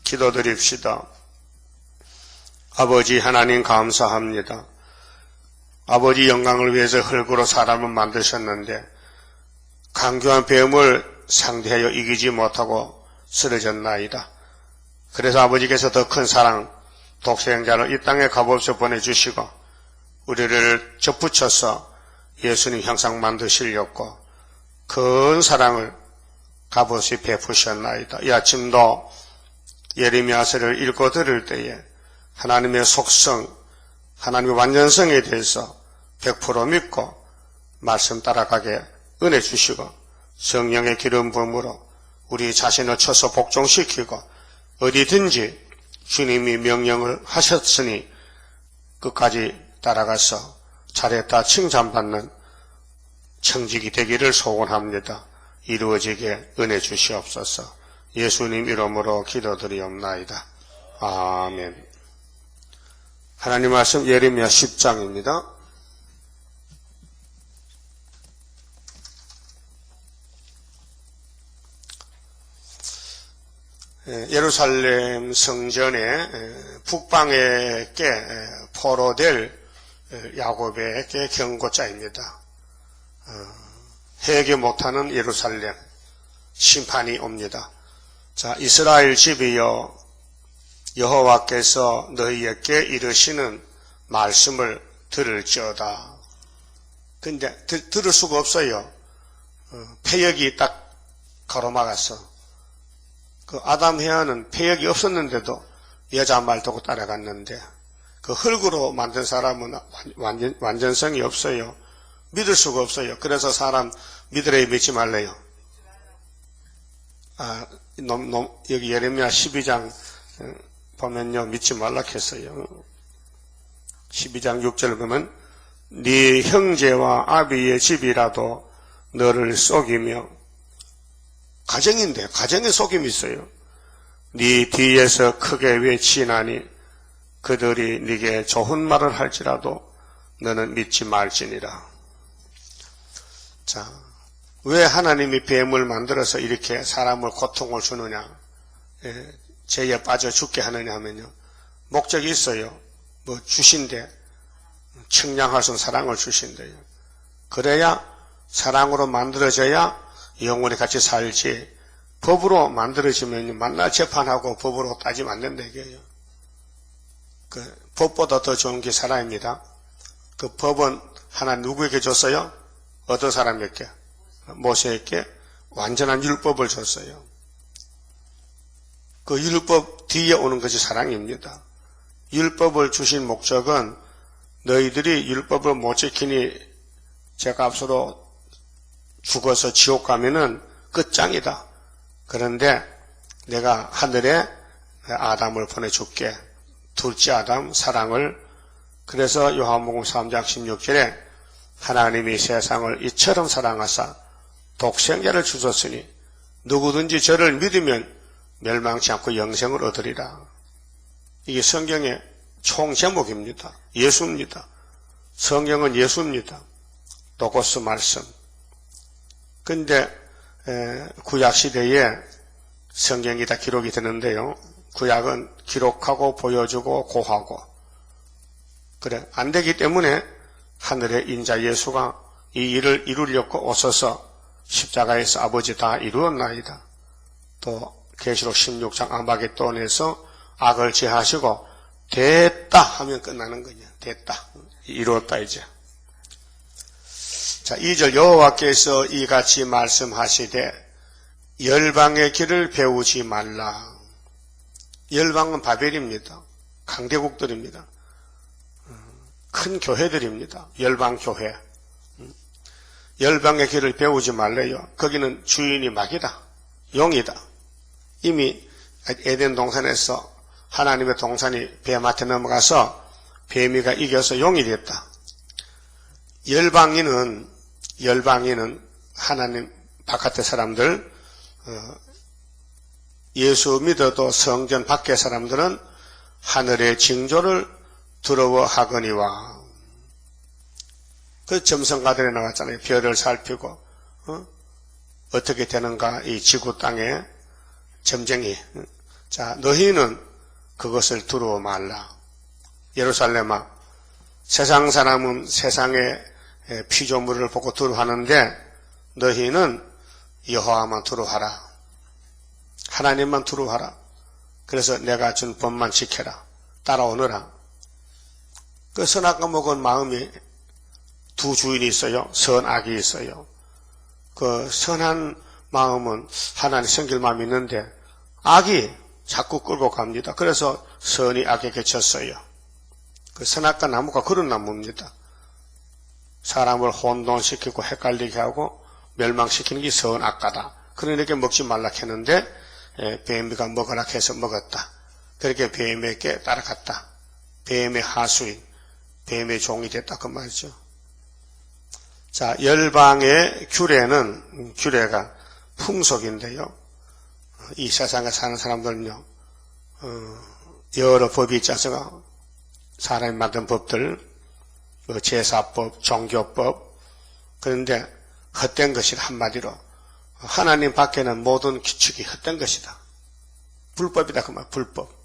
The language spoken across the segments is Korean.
기도드립시다. 아버지 하나님 감사합니다. 아버지 영광을 위해서 흙으로 사람을 만드셨는데 강교한 뱀을 상대하여 이기지 못하고 쓰러졌나이다. 그래서 아버지께서 더 큰 사랑, 독생자를 이 땅에 값없이 보내주시고 우리를 접붙여서 예수님 형상 만드시려고 큰 사랑을 값없이 베푸셨나이다. 이 아침도 예레미야서를 읽고 들을 때에 하나님의 속성, 하나님의 완전성에 대해서 100% 믿고 말씀 따라가게 은혜 주시고 성령의 기름 부음으로 우리 자신을 쳐서 복종시키고 어디든지 주님이 명령을 하셨으니 끝까지 따라가서 잘했다 칭찬받는 청직이 되기를 소원합니다. 이루어지게 은혜 주시옵소서. 예수님 이름으로 기도드리옵나이다. 아멘. 하나님 말씀 예레미야 10장입니다. 예루살렘 성전의 북방에게 포로될 야곱에게 경고자입니다. 회개 못하는 예루살렘 심판이 옵니다. 자, 이스라엘 집이여 여호와께서 너희에게 이르시는 말씀을 들을지어다. 근데 들을 수가 없어요. 폐역이 딱 가로막았어. 그 아담 헤아는 폐역이 없었는데도 여자 말 듣고 따라갔는데 그 흙으로 만든 사람은 완전성이 없어요. 믿을 수가 없어요. 그래서 사람 믿으래 믿지 말래요. 여기 예레미야 12장 보면요, 믿지 말라 했어요. 12장 6절 보면 네 형제와 아비의 집이라도 너를 속이며, 가정인데 가정에 속임이 있어요. 네 뒤에서 크게 외치나니 그들이 네게 좋은 말을 할지라도 너는 믿지 말지니라. 자, 왜 하나님이 뱀을 만들어서 이렇게 사람을 고통을 주느냐, 죄에 빠져 죽게 하느냐 하면요, 목적이 있어요. 뭐 주신대, 청량하신 사랑을 주신대요. 그래야 사랑으로 만들어져야 영원히 같이 살지, 법으로 만들어지면 만날 재판하고 법으로 따지면 안 된다 이게요. 그 법보다 더 좋은 게 사랑입니다. 그 법은 하나 누구에게 줬어요? 어떤 사람에게? 모세에게 완전한 율법을 줬어요. 그 율법 뒤에 오는 것이 사랑입니다. 율법을 주신 목적은 너희들이 율법을 못 지키니 제가 앞서로 죽어서 지옥 가면은 끝장이다. 그런데 내가 하늘에 아담을 보내줄게. 둘째 아담 사랑을. 그래서 요한복음 3장 16절에 하나님이 세상을 이처럼 사랑하사 독생자를 주셨으니 누구든지 저를 믿으면 멸망치 않고 영생을 얻으리라. 이게 성경의 총 제목입니다. 예수입니다. 성경은 예수입니다. 로고스 말씀. 근데 구약시대에 성경이 다 기록이 되는데요, 구약은 기록하고 보여주고 고하고 그래 안 되기 때문에 하늘의 인자 예수가 이 일을 이루려고 오셔서 십자가에서 아버지 다 이루었나이다. 또 계시록 16장 아마겟돈에서 악을 제하시고 됐다 하면 끝나는 거냐. 됐다. 이루었다 이제. 자, 2절 여호와께서 이같이 말씀하시되 열방의 길을 배우지 말라. 열방은 바벨입니다. 강대국들입니다. 큰 교회들입니다. 열방교회. 열방의 길을 배우지 말래요. 거기는 주인이 마귀다. 용이다. 이미 에덴 동산에서 하나님의 동산이 뱀한테 넘어가서 뱀이가 이겨서 용이 됐다. 열방인은 하나님 바깥의 사람들, 예수 믿어도 성전 밖의 사람들은 하늘의 징조를 두려워하거니와. 그 점성가들에 나왔잖아요. 별을 살피고 어떻게 되는가 이 지구 땅에 점쟁이 자, 너희는 그것을 두려워 말라. 예루살렘아, 세상 사람은 세상의 피조물을 보고 두려워하는데 너희는 여호와만 두려워하라. 하나님만 두려워하라. 그래서 내가 준 법만 지켜라. 따라오너라. 그 선악과 먹은 마음이 두 주인이 있어요. 선악이 있어요. 그 선한 마음은 하나님 섬길 마음이 있는데 악이 자꾸 끌고 갑니다. 그래서 선이 악에게 졌어요. 그 선악과 나무가 그런 나무입니다. 사람을 혼돈시키고 헷갈리게 하고 멸망시키는 게 선악과다. 그러니까 먹지 말라 했는데 뱀이가 먹으라 해서 먹었다. 그렇게 뱀에게 따라갔다. 뱀의 하수인, 뱀의 종이 됐다 그 말이죠. 자, 열방의 규례가 풍속인데요. 이 세상에 사는 사람들은요, 여러 법이 있지 않습니까? 사람이 만든 법들, 제사법, 종교법. 그런데 헛된 것이라 한마디로 하나님 밖에는 모든 규칙이 헛된 것이다. 불법이다 그 말, 불법.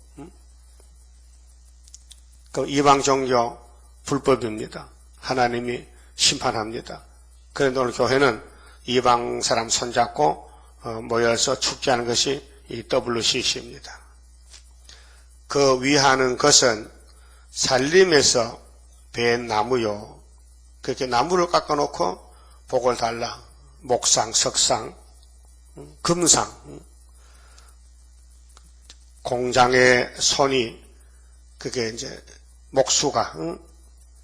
그 이방 종교 불법입니다. 하나님이 심판합니다. 그런데 오늘 교회는 이방 사람 손잡고 모여서 축제하는 것이 이 WCC입니다. 그 위하는 것은 살림에서 벤 나무요. 그렇게 나무를 깎아놓고 복을 달라. 목상, 석상, 금상. 공장의 손이 그게 이제 목수가,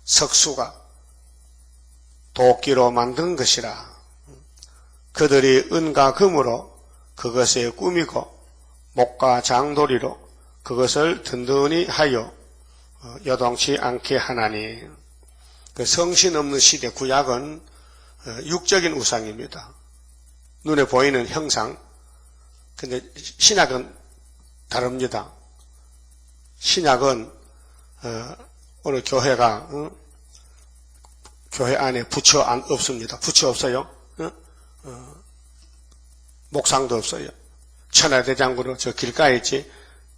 석수가 도끼로 만든 것이라. 그들이 은과 금으로 그것에 꾸미고 목과 장도리로 그것을 든든히 하여 여동치 않게 하나니. 그 성신 없는 시대 구약은 육적인 우상입니다. 눈에 보이는 형상. 근데 신약은 다릅니다. 신약은 오늘 교회가 교회 안에 부처 없습니다. 부처 없어요. 목상도 없어요. 천하대장구로 저 길가에 있지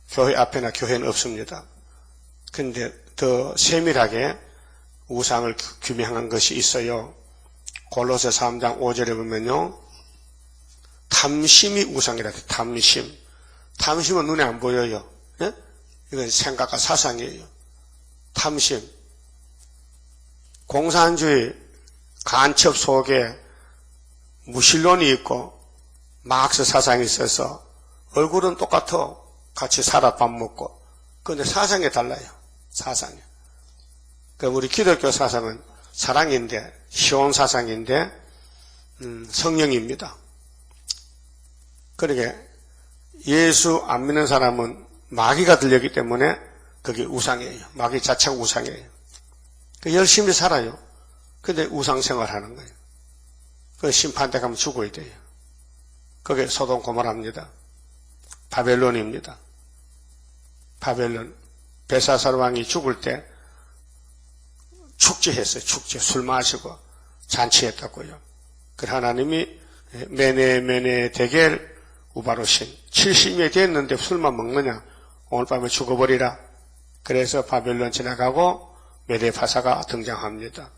교회 앞에나 교회는 없습니다. 근데 더 세밀하게 우상을 규명한 것이 있어요. 골로새 3장 5절에 보면요. 탐심이 우상이라 해요. 탐심. 탐심은 눈에 안 보여요. 예? 이건 생각과 사상이에요. 탐심. 공산주의 간첩 속에 무신론이 있고 마크스 사상이 있어서 얼굴은 똑같아. 같이 살아 밥 먹고. 그런데 사상이 달라요. 사상이. 그럼 우리 기독교 사상은 사랑인데 시온 사상인데 성령입니다. 그러게 예수 안 믿는 사람은 마귀가 들렸기 때문에 그게 우상이에요. 마귀 자체가 우상이에요. 열심히 살아요. 근데 우상생활하는 거예요. 그 심판 때 가면 죽어야 돼요. 그게 소돔 고모라입니다. 바벨론입니다. 바벨론. 벨사살 왕이 죽을 때 축제했어요. 축제. 술 마시고 잔치했다고요. 그래서 하나님이 메네 데겔 우바로신 70이 됐는데 술만 먹느냐? 오늘 밤에 죽어버리라. 그래서 바벨론 지나가고 메데파사가 등장합니다.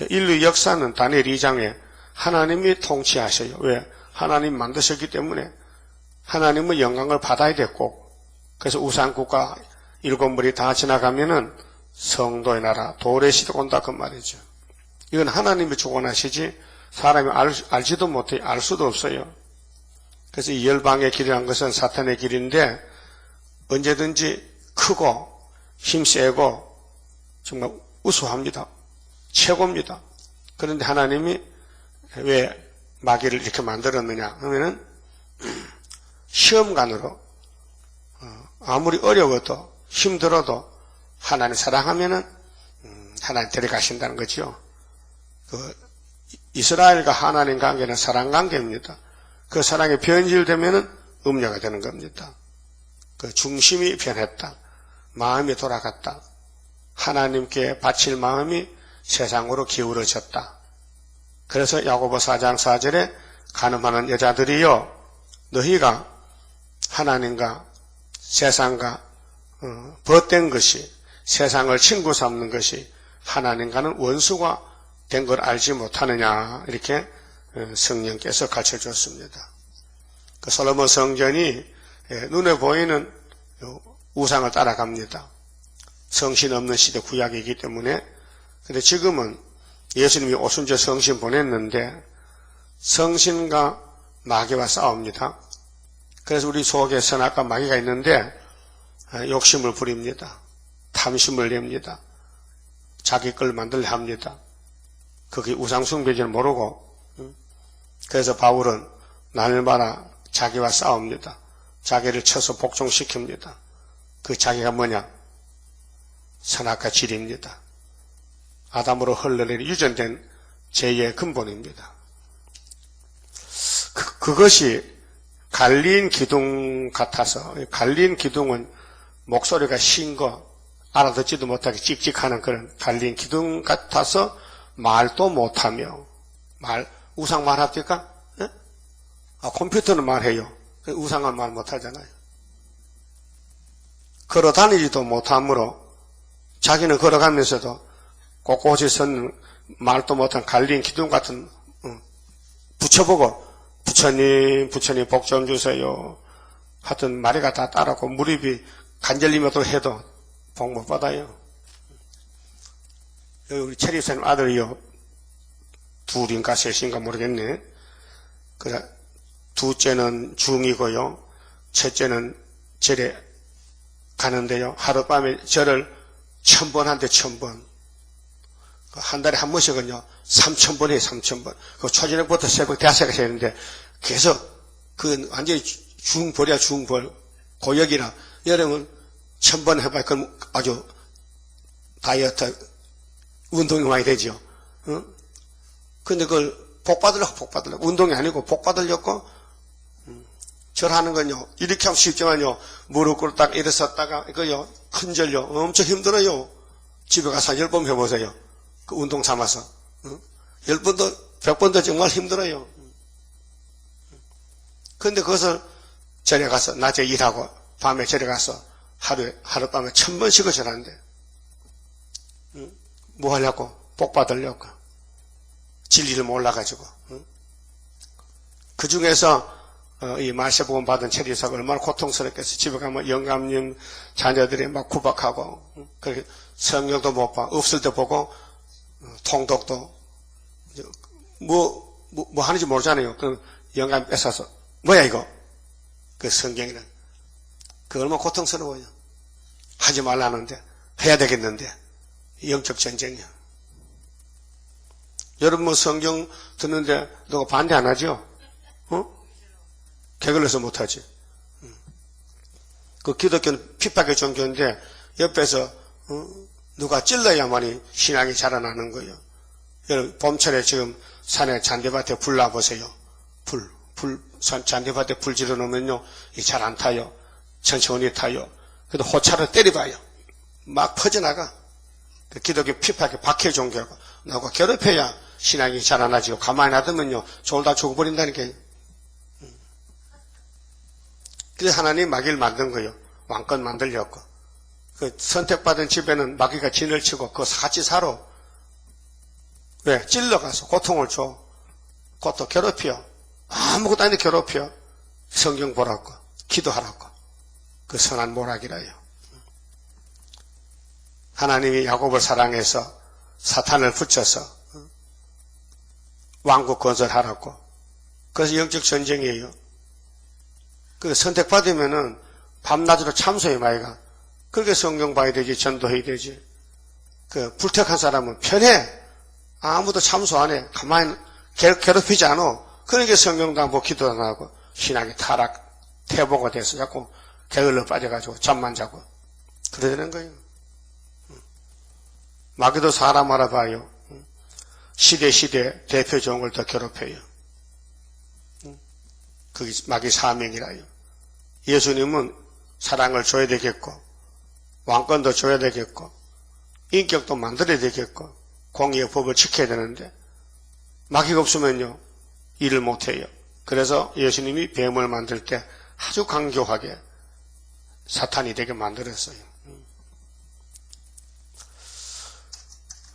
인류 역사는 다니엘 2장에 하나님이 통치하셔요. 왜? 하나님 만드셨기 때문에 하나님의 영광을 받아야 됐고, 그래서 우상국가 7물이 다 지나가면은 성도의 나라 도래 시대가 온다 그 말이죠. 이건 하나님이 주관하시지 사람이 알지도 못해 알 수도 없어요. 그래서 이 열방의 길이란 것은 사탄의 길인데 언제든지 크고 힘세고 정말 우수합니다. 최고입니다. 그런데 하나님이 왜 마귀를 이렇게 만들었느냐 하면은 시험관으로 아무리 어려워도 힘들어도 하나님 사랑하면은 하나님 데려가신다는 거죠. 그 이스라엘과 하나님 관계는 사랑 관계입니다. 그 사랑이 변질되면은 음녀가 되는 겁니다. 그 중심이 변했다. 마음이 돌아갔다. 하나님께 바칠 마음이 세상으로 기울어졌다. 그래서 야고보 4장 4절에 간음하는 여자들이여 너희가 하나님과 세상과 벗된 것이, 세상을 친구 삼는 것이 하나님과는 원수가 된 걸 알지 못하느냐, 이렇게 성령께서 가르쳐 줬습니다. 그 솔로몬 성전이 눈에 보이는 우상을 따라갑니다. 성신 없는 시대 구약이기 때문에. 근데 지금은 예수님이 오순절 성신 보냈는데 성신과 마귀와 싸웁니다. 그래서 우리 속에 선악과 마귀가 있는데 욕심을 부립니다. 탐심을 냅니다. 자기 걸 만들려 합니다. 그게 우상숭배인지는 모르고. 그래서 바울은 날마다 자기와 싸웁니다. 자기를 쳐서 복종시킵니다. 그 자기가 뭐냐? 선악과 질입니다. 아담으로 흘러내린 유전된 죄의 근본입니다. 그것이 갈린 기둥 같아서, 갈린 기둥은 목소리가 신 거 알아듣지도 못하게 찍찍하는 그런 갈린 기둥 같아서 말도 못하며, 우상 말합니까? 네? 컴퓨터는 말해요. 우상은 말 못하잖아요. 걸어 다니지도 못하므로 자기는 걸어가면서도 꼿꼿이 선 말도 못한 갈린 기둥 같은 붙여보고 부처님 복 좀 주세요. 하여튼 마리가 다 따라고 무릎이 간절리면도 해도 복 못 받아요. 여기 우리 체리사님 아들이요. 둘인가 셋인가 모르겠네. 그래, 둘째는 중2고요. 첫째는 절에 가는데요. 하룻밤에 절을 1000번 한대 1000번. 한 달에 한 번씩은요, 3000번 해요, 3000번. 그 초저녁부터 새벽 5시까지 했는데, 계속, 완전히 중벌이야, 중벌. 고역이나, 여름은 1000번 해봐야, 그럼 아주, 다이어트, 운동이 많이 되죠. 응? 근데 그걸 복 받으려고. 운동이 아니고 복 받으려고, 절하는 건요, 이렇게 하면 쉽지만요, 무릎 꿇고 딱 일어섰다가, 이거요, 큰 절요, 엄청 힘들어요. 집에 가서 10번 해보세요. 그 운동 삼아서. 10번도, 100번도 정말 힘들어요. 근데 그것을 절에 가서, 낮에 일하고, 밤에 절에 가서, 하룻밤에 1000번씩을 절하는데, 뭐 하려고? 복 받으려고. 진리를 몰라가지고. 그 중에서, 이 말세복음 받은 체리사가 얼마나 고통스럽겠어. 집에 가면 영감님 자녀들이 막 구박하고, 그렇게 성경도 못 봐. 없을 때 보고, 통독도, 뭐 하는지 모르잖아요. 그 영감 뺏어서, 뭐야 이거? 그 성경이란. 그 얼마나 고통스러워요. 하지 말라는데, 해야 되겠는데, 영적 전쟁이야. 여러분 뭐 성경 듣는데 누가 반대 안 하죠? 게을러서 못하지. 그 기독교는 핍박의 종교인데 옆에서 누가 찔러야만이 신앙이 자라나는 거예요. 여러분 봄철에 지금 산에 잔디밭에 불 놔보세요. 잔디밭에 불 지르놓으면요 잘 안 타요. 천천히 타요. 그래도 호차로 때려봐요. 막 퍼져나가. 그 기독교 핍박의 박해 종교고 나하고 괴롭혀야 신앙이 자라나지고 가만히 놔두면요 졸다 죽어버린다니까요. 그래서 하나님 마귀를 만든 거예요. 왕권 만들려고. 그 선택받은 집에는 마귀가 진을 치고 그거 같이 살아. 왜? 찔러가서 고통을 줘. 그것도 괴롭혀. 아무것도 아닌데 괴롭혀. 성경 보라고. 기도하라고. 그 선한 모락이라요. 하나님이 야곱을 사랑해서 사탄을 붙여서 왕국 건설하라고. 그래서 영적 전쟁이에요. 그 선택받으면은 밤낮으로 참소해 마이가. 그렇게 성경 봐야 되지, 전도해야 되지. 그 불택한 사람은 편해. 아무도 참소 안 해. 가만히 괴롭히지 않아. 그러니까 성경도 안 보고 기도도 안 하고 신앙이 태보가 돼서 자꾸 게을러 빠져가지고 잠만 자고 그래야 되는 거예요. 마귀도 사람 알아봐요. 시대 대표 좋은 걸 더 괴롭혀요. 그게 마귀 사명이라요. 예수님은 사랑을 줘야 되겠고 왕권도 줘야 되겠고 인격도 만들어야 되겠고 공의의 법을 지켜야 되는데 마귀가 없으면요 일을 못해요. 그래서 예수님이 뱀을 만들 때 아주 강교하게 사탄이 되게 만들었어요.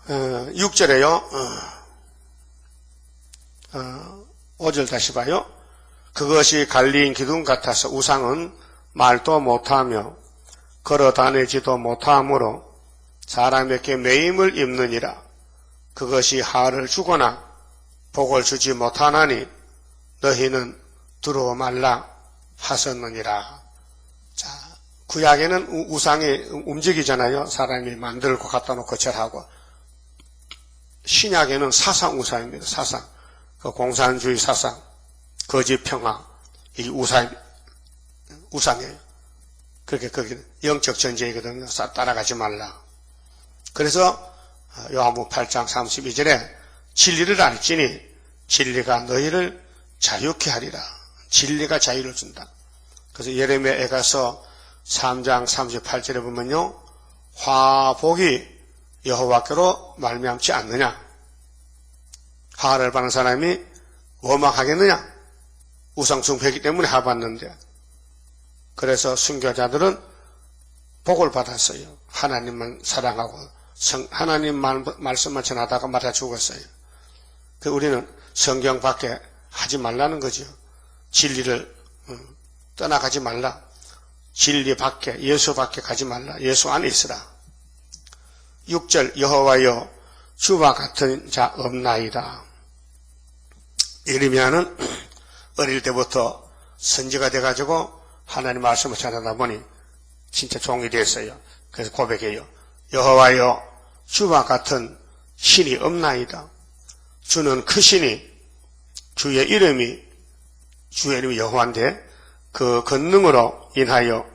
6절에요. 5절 다시 봐요. 그것이 갈린 기둥 같아서 우상은 말도 못하며 걸어 다니지도 못하므로 사람에게 매임을 입느니라. 그것이 하를 주거나 복을 주지 못하나니 너희는 두루 말라 하셨느니라. 자, 구약에는 우상이 움직이잖아요. 사람이 만들고 갖다 놓고 절하고. 신약에는 사상 우상입니다. 사상. 그 공산주의 사상, 거짓 평화, 이 우상이에요. 그렇게 거기는 영적 전쟁이거든요. 따라가지 말라. 그래서 요한복음 8장 32절에 진리를 알지니 진리가 너희를 자유케 하리라. 진리가 자유를 준다. 그래서 예레미야 에가서 3장 38절에 보면요, 화복이 여호와께로 말미암지 않느냐. 하를 받는 사람이 원망하겠느냐. 우상숭배이기 때문에 하받는데. 그래서 순교자들은 복을 받았어요. 하나님만 사랑하고 하나님 말씀만 전하다가 맞아 죽었어요. 우리는 성경 밖에 하지 말라는 거죠. 진리를 떠나가지 말라. 진리 밖에, 예수 밖에 가지 말라. 예수 안에 있으라. 6절 여호와여 주와 같은 자 없나이다. 예레미야는 어릴 때부터 선지가 돼가지고 하나님 말씀을 전하다 보니 진짜 종이 됐어요. 그래서 고백해요. 여호와여 주와 같은 신이 없나이다. 주는 크시니 주의 이름이 여호와인데 그 권능으로 인하여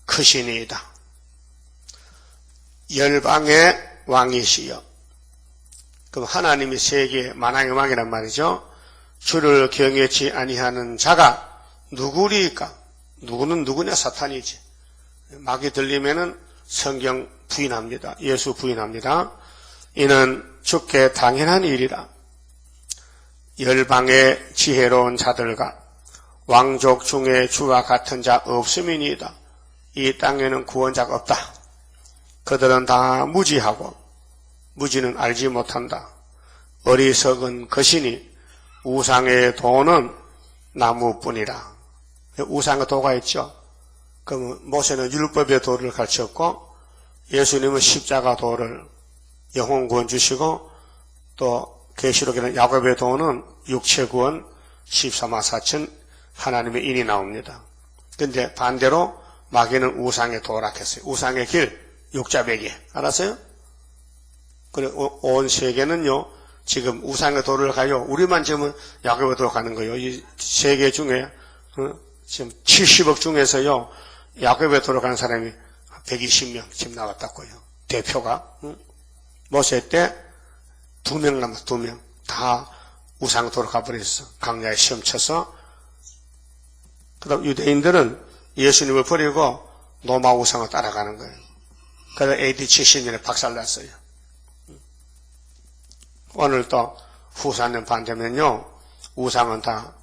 크시니이다. 열방의 왕이시여. 그럼 하나님이 세계의 만왕의 왕이란 말이죠. 주를 경외치 아니하는 자가 누구리까? 누구는 누구냐? 사탄이지. 막이 들리면은 성경 부인합니다. 예수 부인합니다. 이는 주께 당연한 일이라. 열방의 지혜로운 자들과 왕족 중에 주와 같은 자 없음이니이다. 이 땅에는 구원자가 없다. 그들은 다 무지하고 무지는 알지 못한다. 어리석은 것이니 우상의 도는 나무뿐이라. 우상의 도가 있죠. 그럼 모세는 율법의 도를 가르쳤고 예수님은 십자가 도를 영혼 구원 주시고 또 계시록에는 야곱의 도는 육체 구원 14만 4천 하나님의 인이 나옵니다. 그런데 반대로 마귀는 우상의 도라 했어요. 우상의 길, 육자배기. 알았어요? 그리고 온 세계는요, 지금 우상의 도를 가요. 우리만 지금 야곱의 도로 가는 거예요. 이 세계 중에, 지금 70억 중에서요, 야곱의 도로 가는 사람이 120명 지금 나왔다고요. 대표가. 모세 때 2명 남았어, 2명. 다 우상 도로 가버렸어. 강야에 시험 쳐서. 그 다음 유대인들은 예수님을 버리고 로마 우상을 따라가는 거예요. 그래서 AD 70년에 박살났어요. 오늘 또 후사년 반대면요, 우상은 다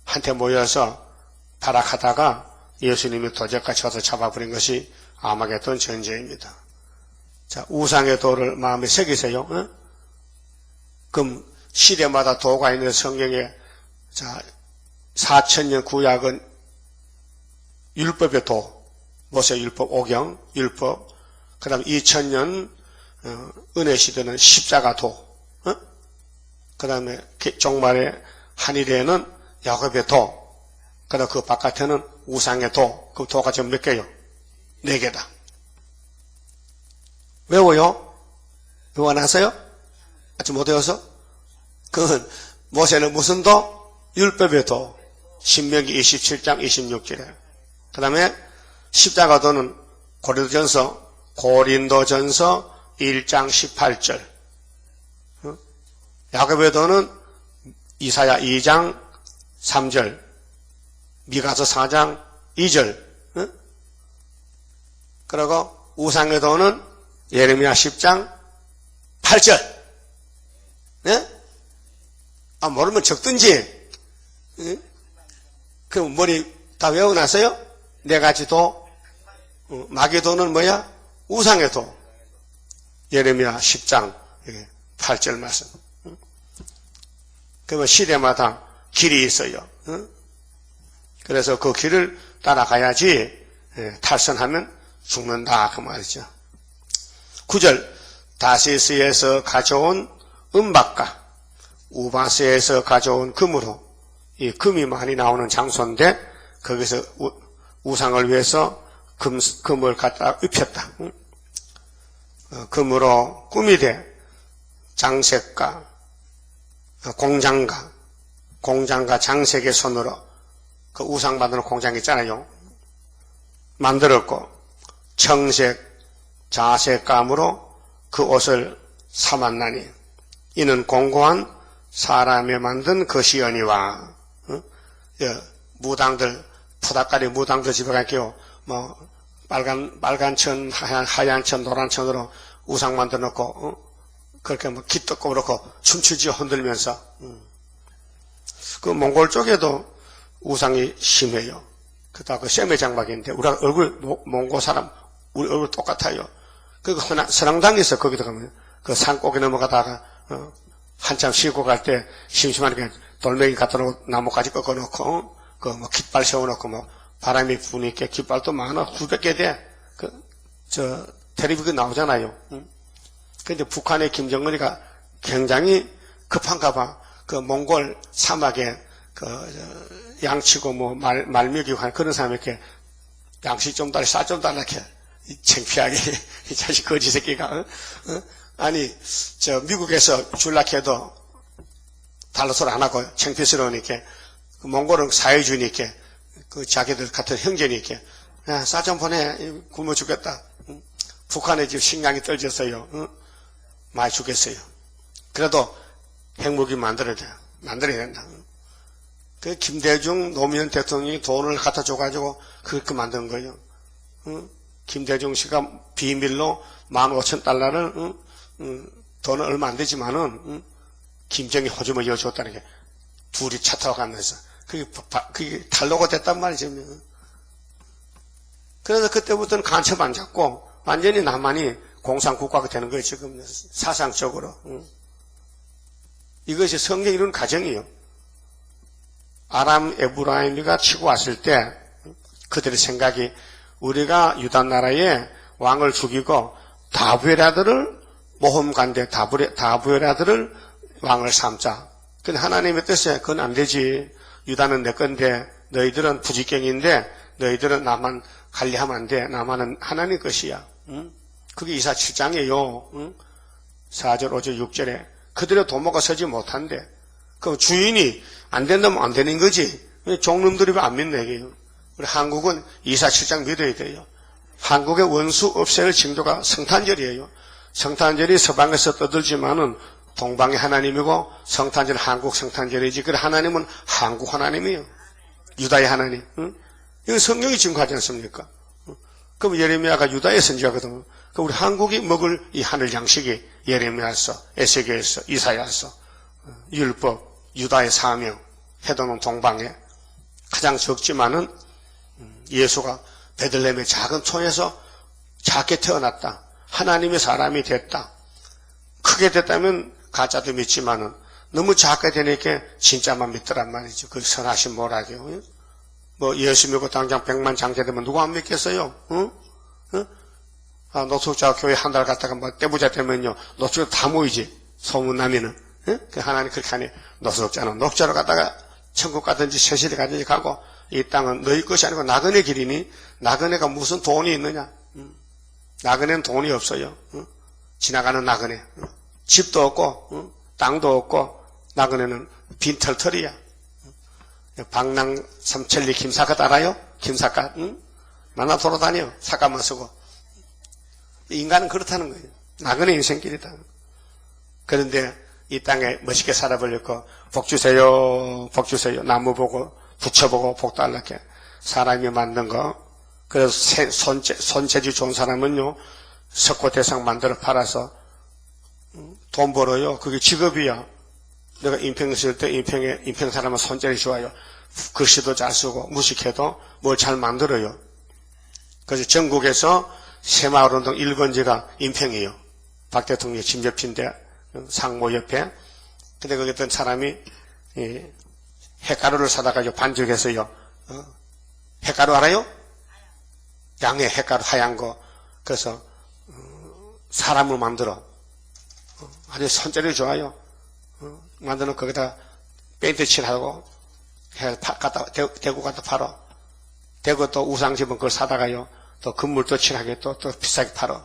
한테 모여서 타락하다가 예수님이 도적같이 와서 잡아버린 것이 아마겟돈 전쟁입니다. 자, 우상의 도를 마음에 새기세요. 응? 그럼 시대마다 도가 있는 성경에, 자, 4000년 구약은 율법의 도, 모세 율법 5경, 율법, 그 다음 2000년 은혜 시대는 십자가 도, 그 다음에 종말의 한일에는 야곱의 도, 그 다음 그 바깥에는 우상의 도, 그 도가 지금 몇 개요? 4개다. 외워요? 외워 안 하세요? 아직 못 외워서? 그건 모세는 무슨 도? 율법의 도. 신명기 27장 26절에. 그 다음에 십자가도는 고린도전서 1장 18절. 야곱의 도는 이사야 2장 3절, 미가서 4장 2절. 그리고 우상의 도는 예레미야 10장 8절. 네? 아, 모르면 적든지. 그럼 머리 다 외워놨어요? 4가지 도? 마게도는 뭐야? 우상의 도. 예레미야 10장 8절 말씀. 그러면 시대마다 길이 있어요. 그래서 그 길을 따라가야지 탈선하면 죽는다 그 말이죠. 9절 다시스에서 가져온 은박과 우바스에서 가져온 금으로, 이 금이 많이 나오는 장소인데 거기서 우상을 위해서 금을 갖다 입혔다. 금으로 꾸미되 장색과 공장과 장색의 손으로 그 우상 만드는 공장 있잖아요. 만들었고 청색, 자색감으로 그 옷을 삼았나니 이는 공고한 사람이 만든 것이여니와. 무당들, 푸닥가리 무당들 집에 갈게요. 빨간 천, 하얀 천, 노란 천으로 우상 만들어 놓고, 그렇게 기떡고 그렇고 춤추지 흔들면서. 그 몽골 쪽에도 우상이 심해요. 그다 그 셈의 장막인데, 우리 얼굴, 몽골 사람, 우리 얼굴 똑같아요. 그 선앙당에서 거기도 가면, 그 산꼭에 넘어가다가, 한참 쉬고 갈 때 심심하니까 돌멩이 갖다 놓고 나무까지 꺾어 놓고, 깃발 세워놓고 바람이 부니까 깃발도 많아. 900개 돼. 텔레비전 나오잖아요. 근데 북한의 김정은이가 굉장히 급한가 봐. 그 몽골 사막에 양치고 말미기 하는 그런 사람에게 양식 좀 달라, 쌀 좀 달라, 이렇게 창피하게 이 자식 거지 새끼가. 아니, 미국에서 줄라 해도 달러 소리 안 하고 창피스러우니까, 몽골은 사회주의니까, 자기들 같은 형제니까, 야, 쌀 좀 보내. 굶어 죽겠다. 북한에 지금 식량이 떨어졌어요. 많이 죽겠어요. 그래도 핵무기 만들어야 된다. 그 김대중 노무현 대통령이 돈을 갖다 줘가지고 그렇게 만든 거예요. 김대중 씨가 비밀로 15,000달러를, 돈은 얼마 안 되지만은, 김정이 호주머니에 이어줬다는 게, 둘이 차 타고 가면서. 그게 탈로가 됐단 말이죠. 그래서 그때부터는 간첩 안 잡고, 완전히 남한이 공산국가가 되는 거예요, 지금. 사상적으로. 이것이 성경이 이루는 과정이에요. 아람 에브라임이가 치고 왔을 때, 그들의 생각이, 우리가 유다 나라에 왕을 죽이고, 다부엘 아들을 모험간대 다부엘 아들을 왕을 삼자. 근데 하나님의 뜻에 그건 안 되지. 유다는 내 건데 너희들은 부지경인데 너희들은 나만 관리하면 안 돼. 나만은 하나님 것이야. 그게 이사 7장이에요. 4절, 5절, 6절에 그들의 도모가 서지 못한대. 그럼 주인이 안 된다면 안 되는 거지. 종놈들이 왜 안 믿는 얘기예요. 우리 한국은 이사 7장 믿어야 돼요. 한국의 원수 없애는 징조가 성탄절이에요. 성탄절이 서방에서 떠들지만은 동방의 하나님이고 성탄절은 한국 성탄절이지. 그래 하나님은 한국 하나님이에요. 유다의 하나님. 이거 성경이 증거하지 않습니까? 그럼 예레미야가 유다의 선지자거든. 그럼 우리 한국이 먹을 이 하늘 양식이 예레미야서, 에스겔서, 이사야서, 율법, 유다의 사명, 해도는 동방에 가장 적지만은 예수가 베들레헴의 작은 촌에서 작게 태어났다. 하나님의 사람이 됐다. 크게 됐다면 가짜도 믿지만은 너무 작게 되니까 진짜만 믿더란 말이죠. 그 선하신 뭐라고요. 예수 믿고 당장 100만 장자되면 누가 안 믿겠어요? 노숙자 교회 한 달 갔다가 떼부자 되면요. 노숙자 다 모이지. 소문나면은. 그 하나님 그렇게 하니 노숙자는 녹자로 갔다가 천국 가든지 세실에 가든지 가고 이 땅은 너희 것이 아니고 나그네 길이니 나그네가 무슨 돈이 있느냐. 나그네는 돈이 없어요. 지나가는 나그네. 집도 없고 땅도 없고 나그네는 빈털털이야. 방랑 삼천리 김사갓 알아요? 김사갓. 만나 돌아다녀. 사과만 쓰고. 인간은 그렇다는 거예요. 나그네 인생길이다. 그런데 이 땅에 멋있게 살아보려고 복 주세요. 복 주세요. 나무 보고 붙여보고 복 달라게 사람이 만든 거. 그래서 손재주 좋은 사람은요. 석고대상 만들어 팔아서 돈 벌어요. 그게 직업이야. 내가 인평 쓸 때 인평 사람은 손재주 좋아요. 글씨도 잘 쓰고 무식해도 뭘 잘 만들어요. 그래서 전국에서 새마을운동 1번지가 인평이에요. 박 대통령의 집 옆인데 상모 옆에. 근데 거기 어떤 사람이 햇가루를 사다가 반죽해서요. 햇가루 알아요? 양의 햇가루 하얀 거. 그래서 사람을 만들어. 아주 손재력이 좋아요. 만드는 거기다 페인트 칠하고 대구 갖다 팔어. 대구 또 우상집은 그걸 사다가요. 또 건물 또 칠하게 또 비싸게 팔어.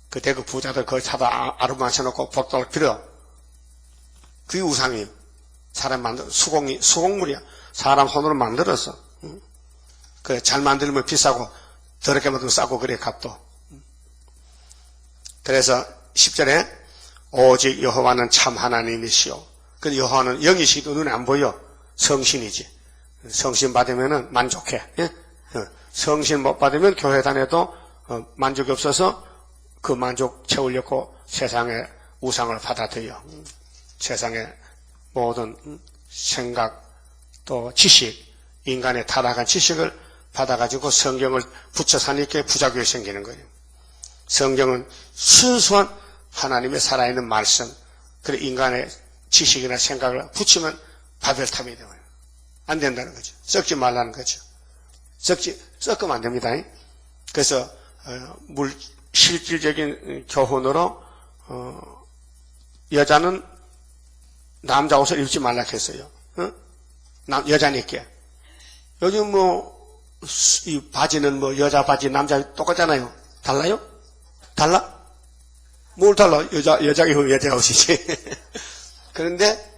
그 대구 부자들 그걸 사다 아름만쳐놓고 복도를 빌어. 그게 우상이에요. 사람 만들, 수공물이야. 사람 손으로 만들어서. 그래, 잘 만들면 비싸고, 더럽게 만들면 싸고, 그래, 값도. 그래서 10절에, 오직 여호와는 참 하나님이시오. 근데 여호와는 영이시기도 눈에 안 보여. 성신이지. 성신 받으면은 만족해. 예? 성신 못 받으면 교회 다녀도 만족이 없어서 그 만족 채우려고 세상의 우상을 받아들여. 세상의 모든 생각 또 지식, 인간의 타락한 지식을 받아가지고 성경을 붙여 사니까 부작용이 생기는 거예요. 성경은 순수한 하나님의 살아있는 말씀, 그래 인간의 지식이나 생각을 붙이면 바벨탑이 되어요. 안 된다는 거죠. 섞지 말라는 거죠. 섞으면 안 됩니다. 그래서 실질적인 교훈으로 여자는 남자 옷을 입지 말라 했어요. 여자니까. 요즘 이 바지는 여자 바지, 남자 똑같잖아요. 달라요? 달라? 뭘 달라? 여자가 입으면 여자 옷이지. 그런데,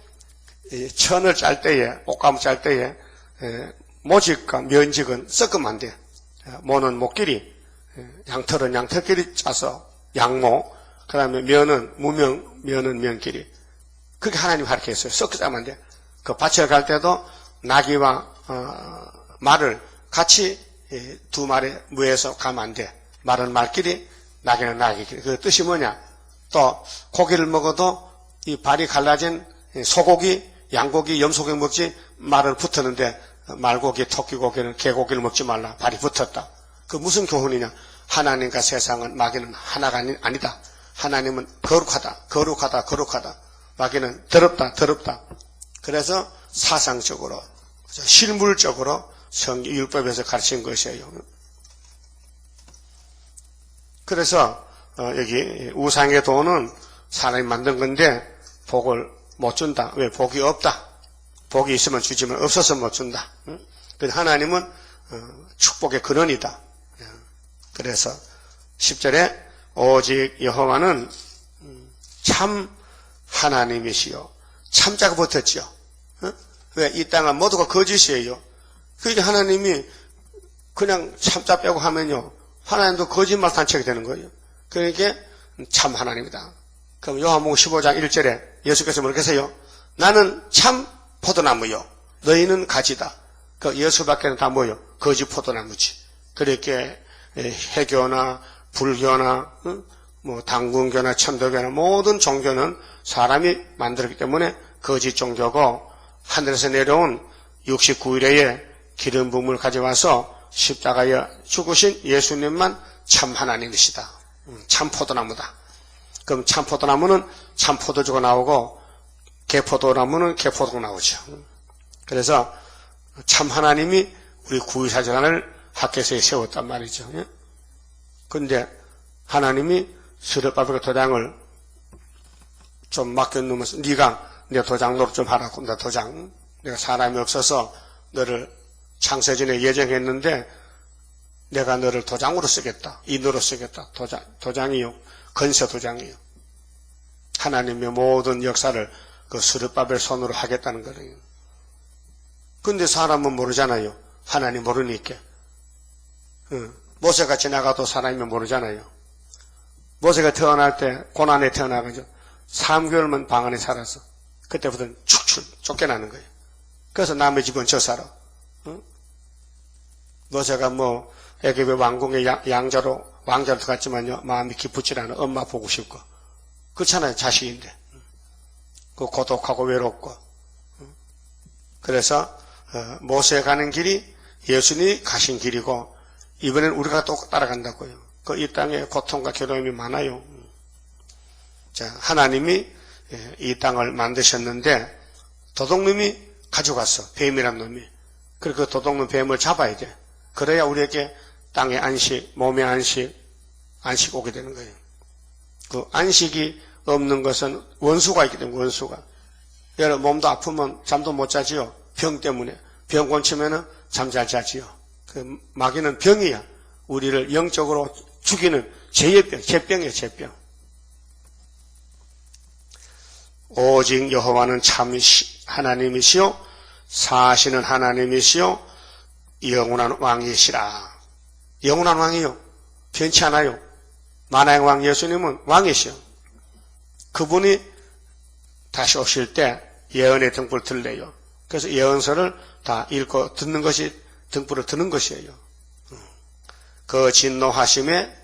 천을 짤 때에, 옷감을 짤 때에, 모직과 면직은 섞으면 안 돼. 모는 목끼리, 양털은 양털끼리 짜서, 양모, 그 다음에 면은 면은 면끼리. 그게 하나님 가르쳤어요. 섞으면 안 돼. 그 밭에 갈 때도 나귀와 말을 같이 두 마리 무에서 가면 안 돼. 말은 말끼리, 나귀는 나귀끼리. 그 뜻이 뭐냐? 또 고기를 먹어도 이 발이 갈라진 소고기, 양고기, 염소고기 먹지 말을 붙었는데 말고기, 토끼고기는 개고기를 먹지 말라. 발이 붙었다. 그 무슨 교훈이냐? 하나님과 세상은 마귀는 하나가 아니다. 하나님은 거룩하다. 마귀는 더럽다. 그래서 사상적으로, 실물적으로 율법에서 가르친 것이에요. 그래서 여기 우상의 도는 사람이 만든 건데 복을 못 준다. 왜? 복이 없다. 복이 있으면 주지만 없어서 못 준다. 하나님은 축복의 근원이다. 그래서 10절에 오직 여호와는 참 하나님이시요. 참자가 붙었죠. 왜? 이 땅은 모두가 거짓이에요. 그러니까 하나님이 그냥 참자 빼고 하면요. 하나님도 거짓말 단체가 되는 거예요. 그러니까 참 하나님이다. 그럼 요한복음 15장 1절에 예수께서 뭐라고 하세요? 나는 참 포도나무요. 너희는 가지다. 그 예수밖에는 다 뭐요? 거짓 포도나무지. 그렇게 해교나 불교나 당군교나 천도교나 모든 종교는 사람이 만들었기 때문에 거짓 종교고 하늘에서 내려온 69일에 기름 부음을 가져와서 십자가에 죽으신 예수님만 참 하나님이시다. 참 포도나무다. 그럼 참 포도나무는 참 포도주가 나오고 개포도나무는 개포도가 나오죠. 그래서 참 하나님이 우리 구유사재단을 학교에서 세웠단 말이죠. 그런데 하나님이 스룹바벨 도장을 좀 맡겨놓으면서 네가 내 도장 노릇 좀 하라고. 나 도장 내가 사람이 없어서 너를 창세전에 예정했는데 내가 너를 도장으로 쓰겠다. 인으로 쓰겠다. 도장이요. 건세 도장이요. 하나님의 모든 역사를 그 스룹바벨 손으로 하겠다는 거예요. 근데 사람은 모르잖아요. 하나님 모르니까. 모세가 지나가도 사람이 모르잖아요. 모세가 태어날 때 고난에 태어나가지고 3개월만 방 안에 살아서 그때부터는 축출 쫓겨나는 거예요. 그래서 남의 집은 저 살아. 모세가 애굽의 왕궁의 왕자로 들어갔지만요. 마음이 기쁘지 않아. 엄마 보고 싶고. 그렇잖아요. 자식인데. 그 고독하고 외롭고. 그래서 모세 가는 길이 예수님이 가신 길이고 이번엔 우리가 또 따라간다고요. 그 이 땅에 고통과 괴로움이 많아요. 자, 하나님이 이 땅을 만드셨는데 도둑놈이 가져갔어. 뱀이란 놈이. 그리고 그 도둑놈 뱀을 잡아야 돼. 그래야 우리에게 땅의 안식, 몸의 안식 오게 되는 거예요. 그 안식이 없는 것은 원수가 있기 때문에 원수가. 여러분 몸도 아프면 잠도 못 자지요. 병 때문에. 병 고치면은 잠 잘 자지요. 그 마귀는 병이야. 우리를 영적으로 죽이는 죄의 병, 죄병이에요, 죄병. 오직 여호와는 참 하나님이시요 사시는 하나님이시요 영원한 왕이시라. 영원한 왕이요. 변치 않아요. 만왕의 왕 예수님은 왕이시요. 그분이 다시 오실 때 예언의 등불을 들래요. 그래서 예언서를 다 읽고 듣는 것이 등불을 드는 것이에요. 그 진노하심에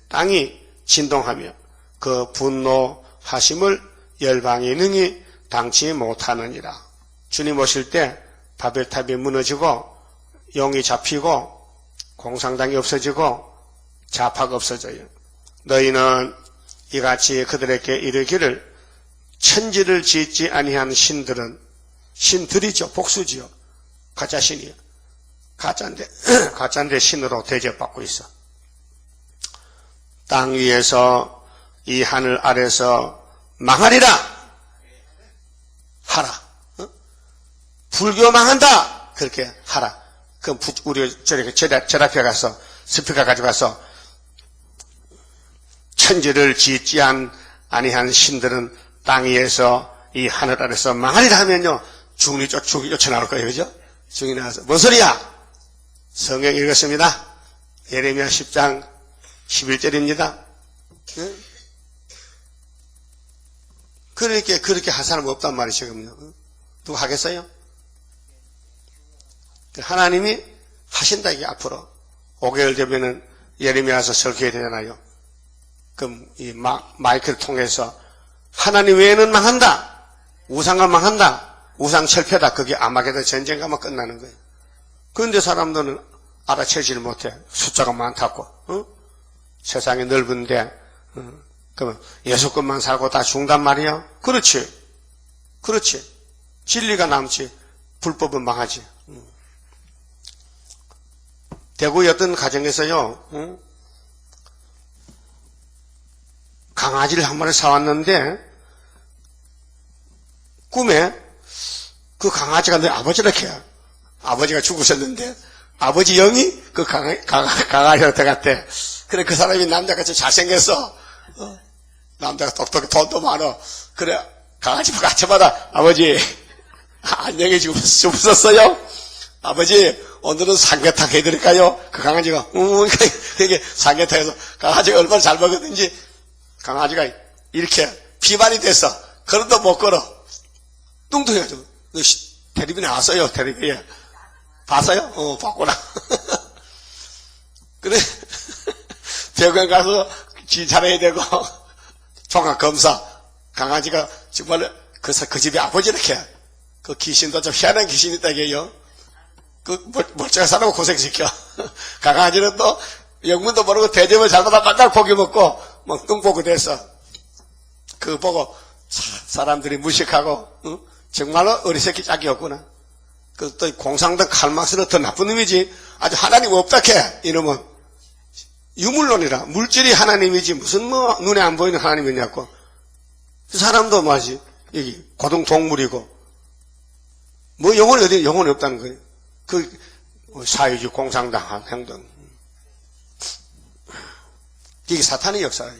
땅이 진동하며 그 분노하심을 열방이 능히 당치 못하느니라. 주님 오실 때 바벨탑이 무너지고 영이 잡히고 공산당이 없어지고 좌파가 없어져요. 너희는 이같이 그들에게 이르기를 천지를 짓지 아니한 신들이죠. 복수지요. 가짜신이요. 가짜인데 신으로 대접받고 있어. 땅 위에서 이 하늘 아래서 망하리라 하라. 불교 망한다 그렇게 하라. 그럼 우리 저렇게 절 앞에 가서 스피커 가져가서 천지를 짓지 아니한 신들은 땅 위에서 이 하늘 아래서 망하리라 하면요 죽이 쫓아나올 거예요. 그죠? 죽이 나와서 뭔 소리야? 성경 읽었습니다. 예레미야 10장 11절입니다. 그렇게 할 사람 없단 말이죠. 누가 하겠어요? 하나님이 하신다 이게 앞으로 5개월 되면은 예레미야서 설교해야 되잖아요. 그럼 이 마이크를 통해서 하나님 외에는 망한다. 우상은 망한다. 우상 철폐다. 그게 아마게도 전쟁 가면 끝나는 거예요. 그런데 사람들은 알아채지를 못해. 숫자가 많다고. 세상이 넓은데 그러면 예수님만 살고 다 죽는단 말이야? 그렇지. 진리가 남지. 불법은 망하지. 대구의 어떤 가정에서요, 강아지를 한 마리 사왔는데, 꿈에 그 강아지가 내 아버지를 캐. 아버지가 죽으셨는데, 아버지 영이 그 강아지한테 갔대. 그래, 그 사람이 남자같이 잘생겼어. 남자가 똑똑해, 돈도 많어. 그래, 강아지 보고 아침마다, 아버지, 안녕히 주무셨어요? 아버지, 오늘은 삼계탕 해드릴까요? 그 강아지가, 이게 삼계탕에서 강아지가 얼마나 잘 먹었는지, 강아지가 이렇게 비만이 됐어. 걸어도 못 걸어. 뚱뚱해가지고. 텔레비 나왔어요, 텔레비에. 봤어요? 봤구나. 그래, 병원 가서 지 잘해야 되고, 종합검사. 강아지가 정말 그 집에 아버지 이렇게, 그 귀신도 좀 희한한 귀신이 있다, 이게요. 그 멀쩡한 사람을 고생시켜. 강아지는 또 영문도 모르고 대접을 잘못하면 맨날 고기 먹고 막 뚱보고 돼서 그거 보고 사람들이 무식하고 정말로 어리새끼 짝이었구나. 그 또 공상당 칼막스는 더 나쁜 놈이지. 아주 하나님 없다 캐 이놈은. 유물론이라. 물질이 하나님이지 무슨 뭐 눈에 안 보이는 하나님이냐고. 그 사람도 뭐지 여기 고등동물이고 뭐 영혼이 없다는 거예요. 그 사회주의 공상당한 행동. 이게 사탄의 역사예요.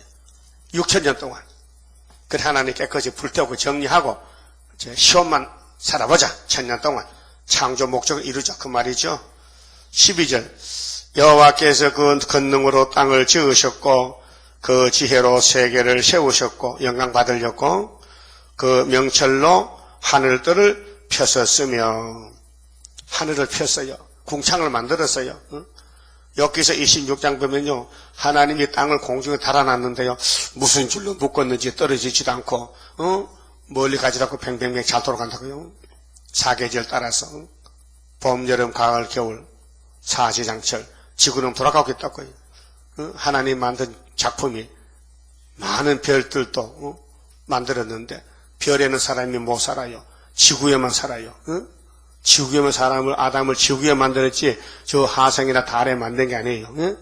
6,000년 동안. 그래 하나님 깨끗이 불태우고 정리하고 시험만 살아보자. 1,000년 동안. 창조 목적을 이루자. 그 말이죠. 12절. 여호와께서 그 권능으로 땅을 지으셨고 그 지혜로 세계를 세우셨고 영광 받으셨고 그 명철로 하늘들을 펴셨으며 하늘을 폈어요. 궁창을 만들었어요. 여기서 26장 보면요. 하나님이 땅을 공중에 달아놨는데요. 무슨 줄로 묶었는지 떨어지지도 않고 멀리 가지라고 뱅뱅뱅 잘 돌아간다고요. 사계절 따라서 봄, 여름, 가을, 겨울, 사시장철 지구는 돌아가고 있다고요. 하나님 만든 작품이 많은 별들도 만들었는데 별에는 사람이 못 살아요. 지구에만 살아요. 지구에만 사람을 아담을 지구에 만들었지 저 하성이나 달에 만든 게 아니에요.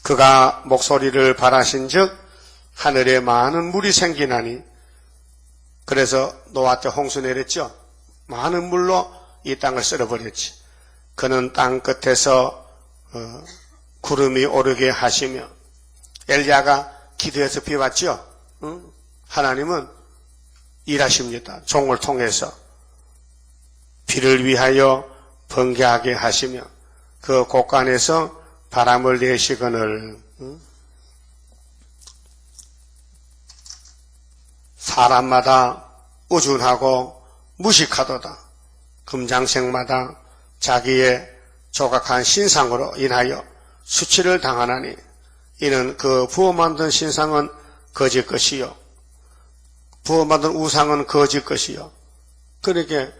그가 목소리를 발하신즉 하늘에 많은 물이 생기나니 그래서 노아 때 홍수 내렸죠. 많은 물로 이 땅을 쓸어버렸지. 그는 땅 끝에서 구름이 오르게 하시며 엘리야가 기도해서 비왔죠. 하나님은 일하십니다. 종을 통해서 비를 위하여 번개하게 하시며 그 곳간에서 바람을 내시거늘 사람마다 우준하고 무식하도다. 금장색마다 자기의 조각한 신상으로 인하여 수치를 당하나니 이는 그 부어 만든 신상은 거짓 것이요 부어 만든 우상은 거짓 것이요. 그렇게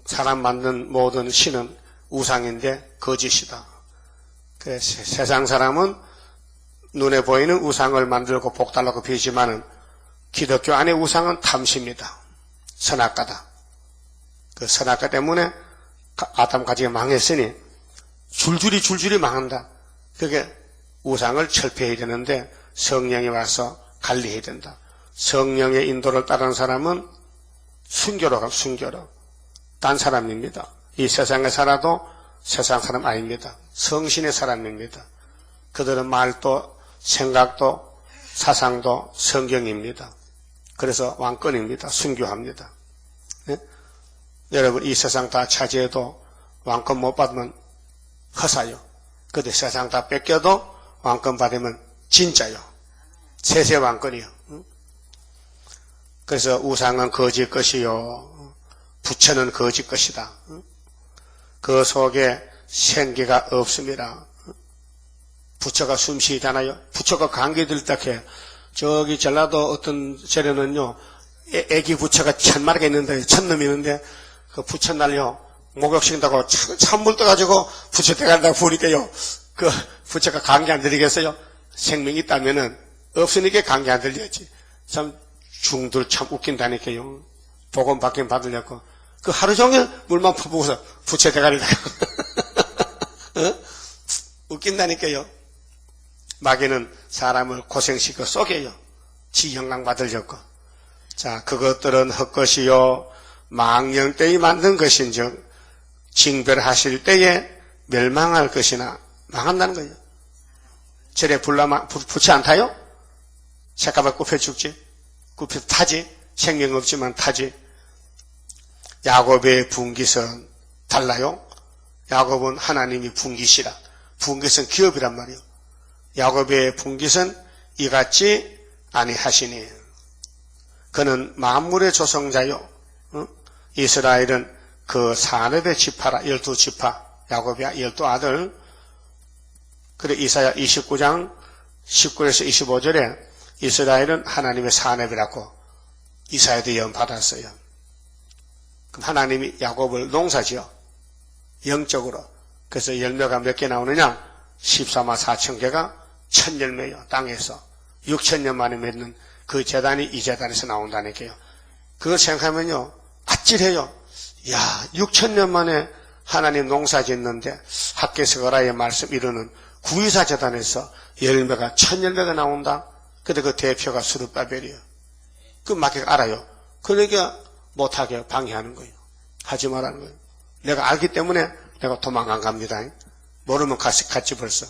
사람 만든 모든 신은 우상인데 거짓이다. 세상 사람은 눈에 보이는 우상을 만들고 복달라고 비지만은 기독교 안의 우상은 탐심이다. 선악과다. 그 선악과 때문에 아담 가지가 망했으니 줄줄이 망한다. 그게 우상을 철폐해야 되는데 성령이 와서 관리해야 된다. 성령의 인도를 따르는 사람은 순교로 가, 순교로. 딴 사람입니다. 이 세상에 살아도 세상 사람 아닙니다. 성신의 사람입니다. 그들은 말도 생각도 사상도 성경입니다. 그래서 왕권입니다. 순교합니다. 네? 여러분 이 세상 다 차지해도 왕권 못 받으면 허사요. 근데 세상 다 뺏겨도 왕권 받으면 진짜요. 세세 왕권이요. 그래서 우상은 거짓 것이요 부처는 거짓 것이다. 그 속에 생기가 없습니다. 부처가 숨쉬잖아요. 부처가 감기 들다해 저기 전라도 어떤 절에는요 애기 부처가 1000마리가 있는데 1000놈이 있는데 그 부처 날요 목욕시킨다고 찬물 떠가지고 부처 대간다고 부으니까요 그 부처가 감기 안 들리겠어요? 생명이 있다면은 없으니까 감기 안 들리겠지. 참 중들 참 웃긴다니까요. 복음 받긴 받으려고 그 하루 종일 물만 퍼부어서 부처 대가리다가 웃긴다니까요. 마귀는 사람을 고생시켜 속여요. 지 영광 받으려고. 자, 그것들은 헛것이요 망령 때에 만든 것인즉 징별하실 때에 멸망할 것이나 망한다는 거예요. 절에 불치 안 타요? 새까맣게 굽혀 죽지. 굽혀 타지. 생명 없지만 타지. 야곱의 분깃은 달라요. 야곱은 하나님이 분깃이라. 분깃은 기업이란 말이에요. 야곱의 분깃은 이같이 아니하시니 그는 만물의 조성자요. 이스라엘은 그 산업의 지파라. 12지파 야곱이야 12아들. 그래 이사야 29장 19에서 25절에 이스라엘은 하나님의 산업이라고 이사야도 예언받았어요. 그럼 하나님이 야곱을 농사지어 영적으로. 그래서 열매가 몇 개 나오느냐 14만 4천 개가 첫 열매요. 땅에서 6천년 만에 맺는 그 재단이 이 재단에서 나온다니까요. 그걸 생각하면요 아찔해요. 야 6천년 만에 하나님 농사 짓는데 학개서가라의 말씀 이루는 구이사 재단에서 열매가 첫 열매가 나온다. 근데 그 대표가 스룹바벨이에요. 그 마귀가 알아요. 그러니까 못하게 방해하는 거예요. 하지 말라는 거예요. 내가 알기 때문에 내가 도망 안 갑니다. 모르면 같이 벌써.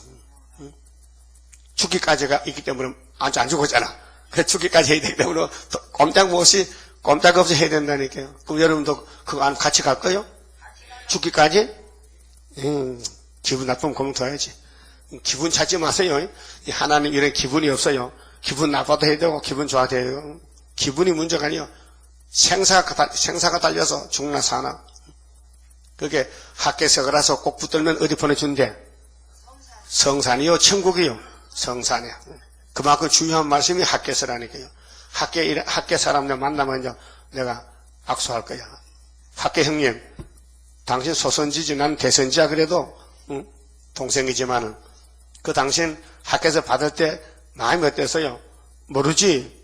죽기까지가 있기 때문에 안 죽었잖아. 그 죽기까지 해야 되기 때문에 꼼짝 없이 해야 된다니까요. 그럼 여러분도 그거 안 같이 갈 거예요? 죽기까지? 기분 나쁘면 검토해야지. 기분 찾지 마세요. 하나님 이런 기분이 없어요. 기분 나빠도 해야 되고 기분 좋아도 해요. 기분이 문제가 아니에요. 생사가 달려서 죽나 사나. 그게 학개서가라서 꼭 붙들면 어디 보내준대? 성산이요 천국이요. 성산이야. 그만큼 중요한 말씀이 학개서라니까요. 학개 사람들 만나면 내가 악수할 거야. 학개 형님 당신 소선지지 난 대선지야 그래도 응? 동생이지만은 그 당신 학교에서 받을 때 마음이 어땠어요? 모르지.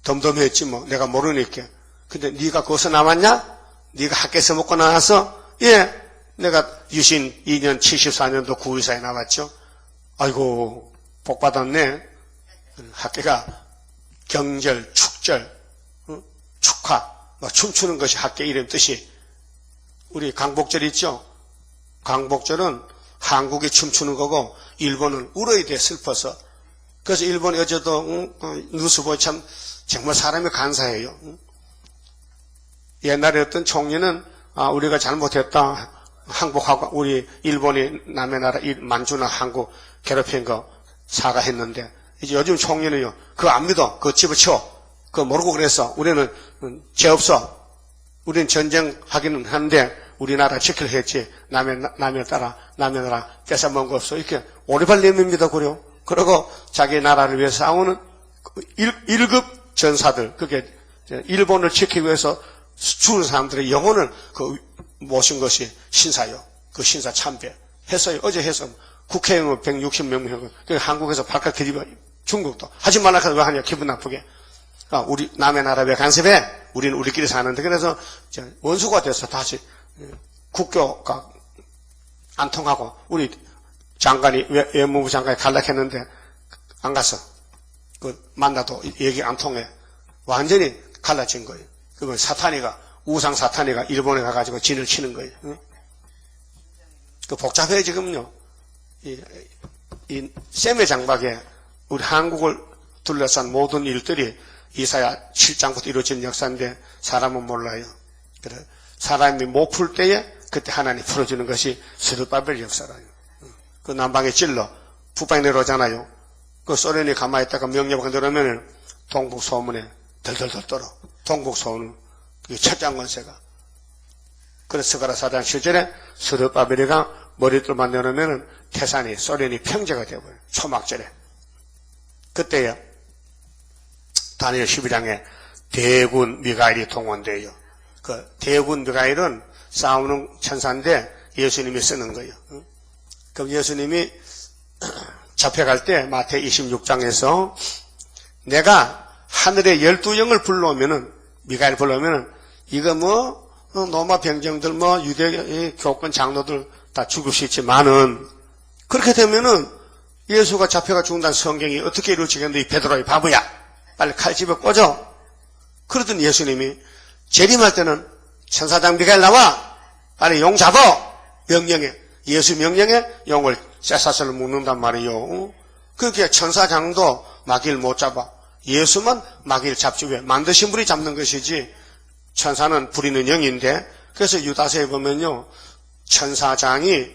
덤덤했지 뭐 내가 모르니까. 근데 네가 거기서 나왔냐? 네가 학교에서 먹고 나와서 예 내가 유신 2년 74년도 9.24에 나왔죠. 아이고 복 받았네. 학교가 경절, 축절, 축하 뭐 춤추는 것이 학교 이름 뜻이. 우리 강복절 있죠? 강복절은 한국이 춤추는 거고 일본은 울어야 돼 슬퍼서. 그래서 일본 어제도 뉴스 보면 참 정말 사람이 간사해요. 옛날에 어떤 총리는 우리가 잘못했다 항복하고 우리 일본이 남의 나라 만주나 한국 괴롭힌 거 사과했는데 이제 요즘 총리는요 그거 안 믿어. 그거 집어치워. 그거 모르고 그랬어. 우리는 죄 없어. 우리는 전쟁하기는 하는데 우리나라 지키려 했지. 남의 나라 뺏어먹은 거 없어. 이렇게 오리발 내밉니다. 그리고 자기 나라를 위해서 싸우는 1급 전사들, 그게 일본을 지키기 위해서 죽은 사람들의 영혼을 모신 것이 신사요. 그 신사 참배 했어요. 어제 해서 국회의원 160명 한국에서 발칵 뒤집어. 중국도 하지 말라 해서 왜 하냐 기분 나쁘게. 우리 남의 나라 왜 간섭해? 우리는 우리끼리 사는데. 그래서 원수가 돼서 다시 국교가 안 통하고 우리 장관이 외무부 장관이 갈락했는데 안 갔어. 만나도 얘기 안 통해. 완전히 갈라진 거예요. 그건 우상 사탄이가 일본에 가가지고 진을 치는 거예요. 응? 복잡해 지금요. 이 셈의 장박에 우리 한국을 둘러싼 모든 일들이 이사야 7장부터 이루어진 역사인데 사람은 몰라요. 그래 사람이 못 풀 때에 그때 하나님 풀어주는 것이 스룹바벨 역사라요. 그 남방에 찔러 북방에 내려오잖아요. 그 소련이 가만히 있다가 명령을 내려오면 동북 소문에 덜덜덜 떨어. 동북 소문 첫 장관세가. 그래서 스가랴 4장 7절에 스룹바벨이가 머리들만 내놓으면 태산이 소련이 평제가 되어버려요. 초막절에. 그때요. 다니엘 12장에 대군 미가엘이 동원돼요. 그 대군 미가엘은 싸우는 천사인데 예수님이 쓰는 거예요. 그럼 예수님이 잡혀갈 때 마태 26장에서 내가 하늘의 12영을 불러오면은 미가엘 불러오면은 이거 로마 병정들 유대 교권 장로들 다 죽을 수 있지만은 그렇게 되면은 예수가 잡혀가 죽는다는 성경이 어떻게 이루어지겠는데 이 베드로야 이 바보야 빨리 칼 집어 꽂아. 그러더니 예수님이 재림할 때는 천사장 미가엘 나와 빨리 용 잡아 명령해. 예수 명령에 용을 쇠사슬로 묶는단 말이에요. 그렇게 천사장도 마귀를 못 잡아. 예수만 마귀를 잡지. 왜? 만드신 분이 잡는 것이지 천사는 부리는 영인데. 그래서 유다서에 보면요 천사장이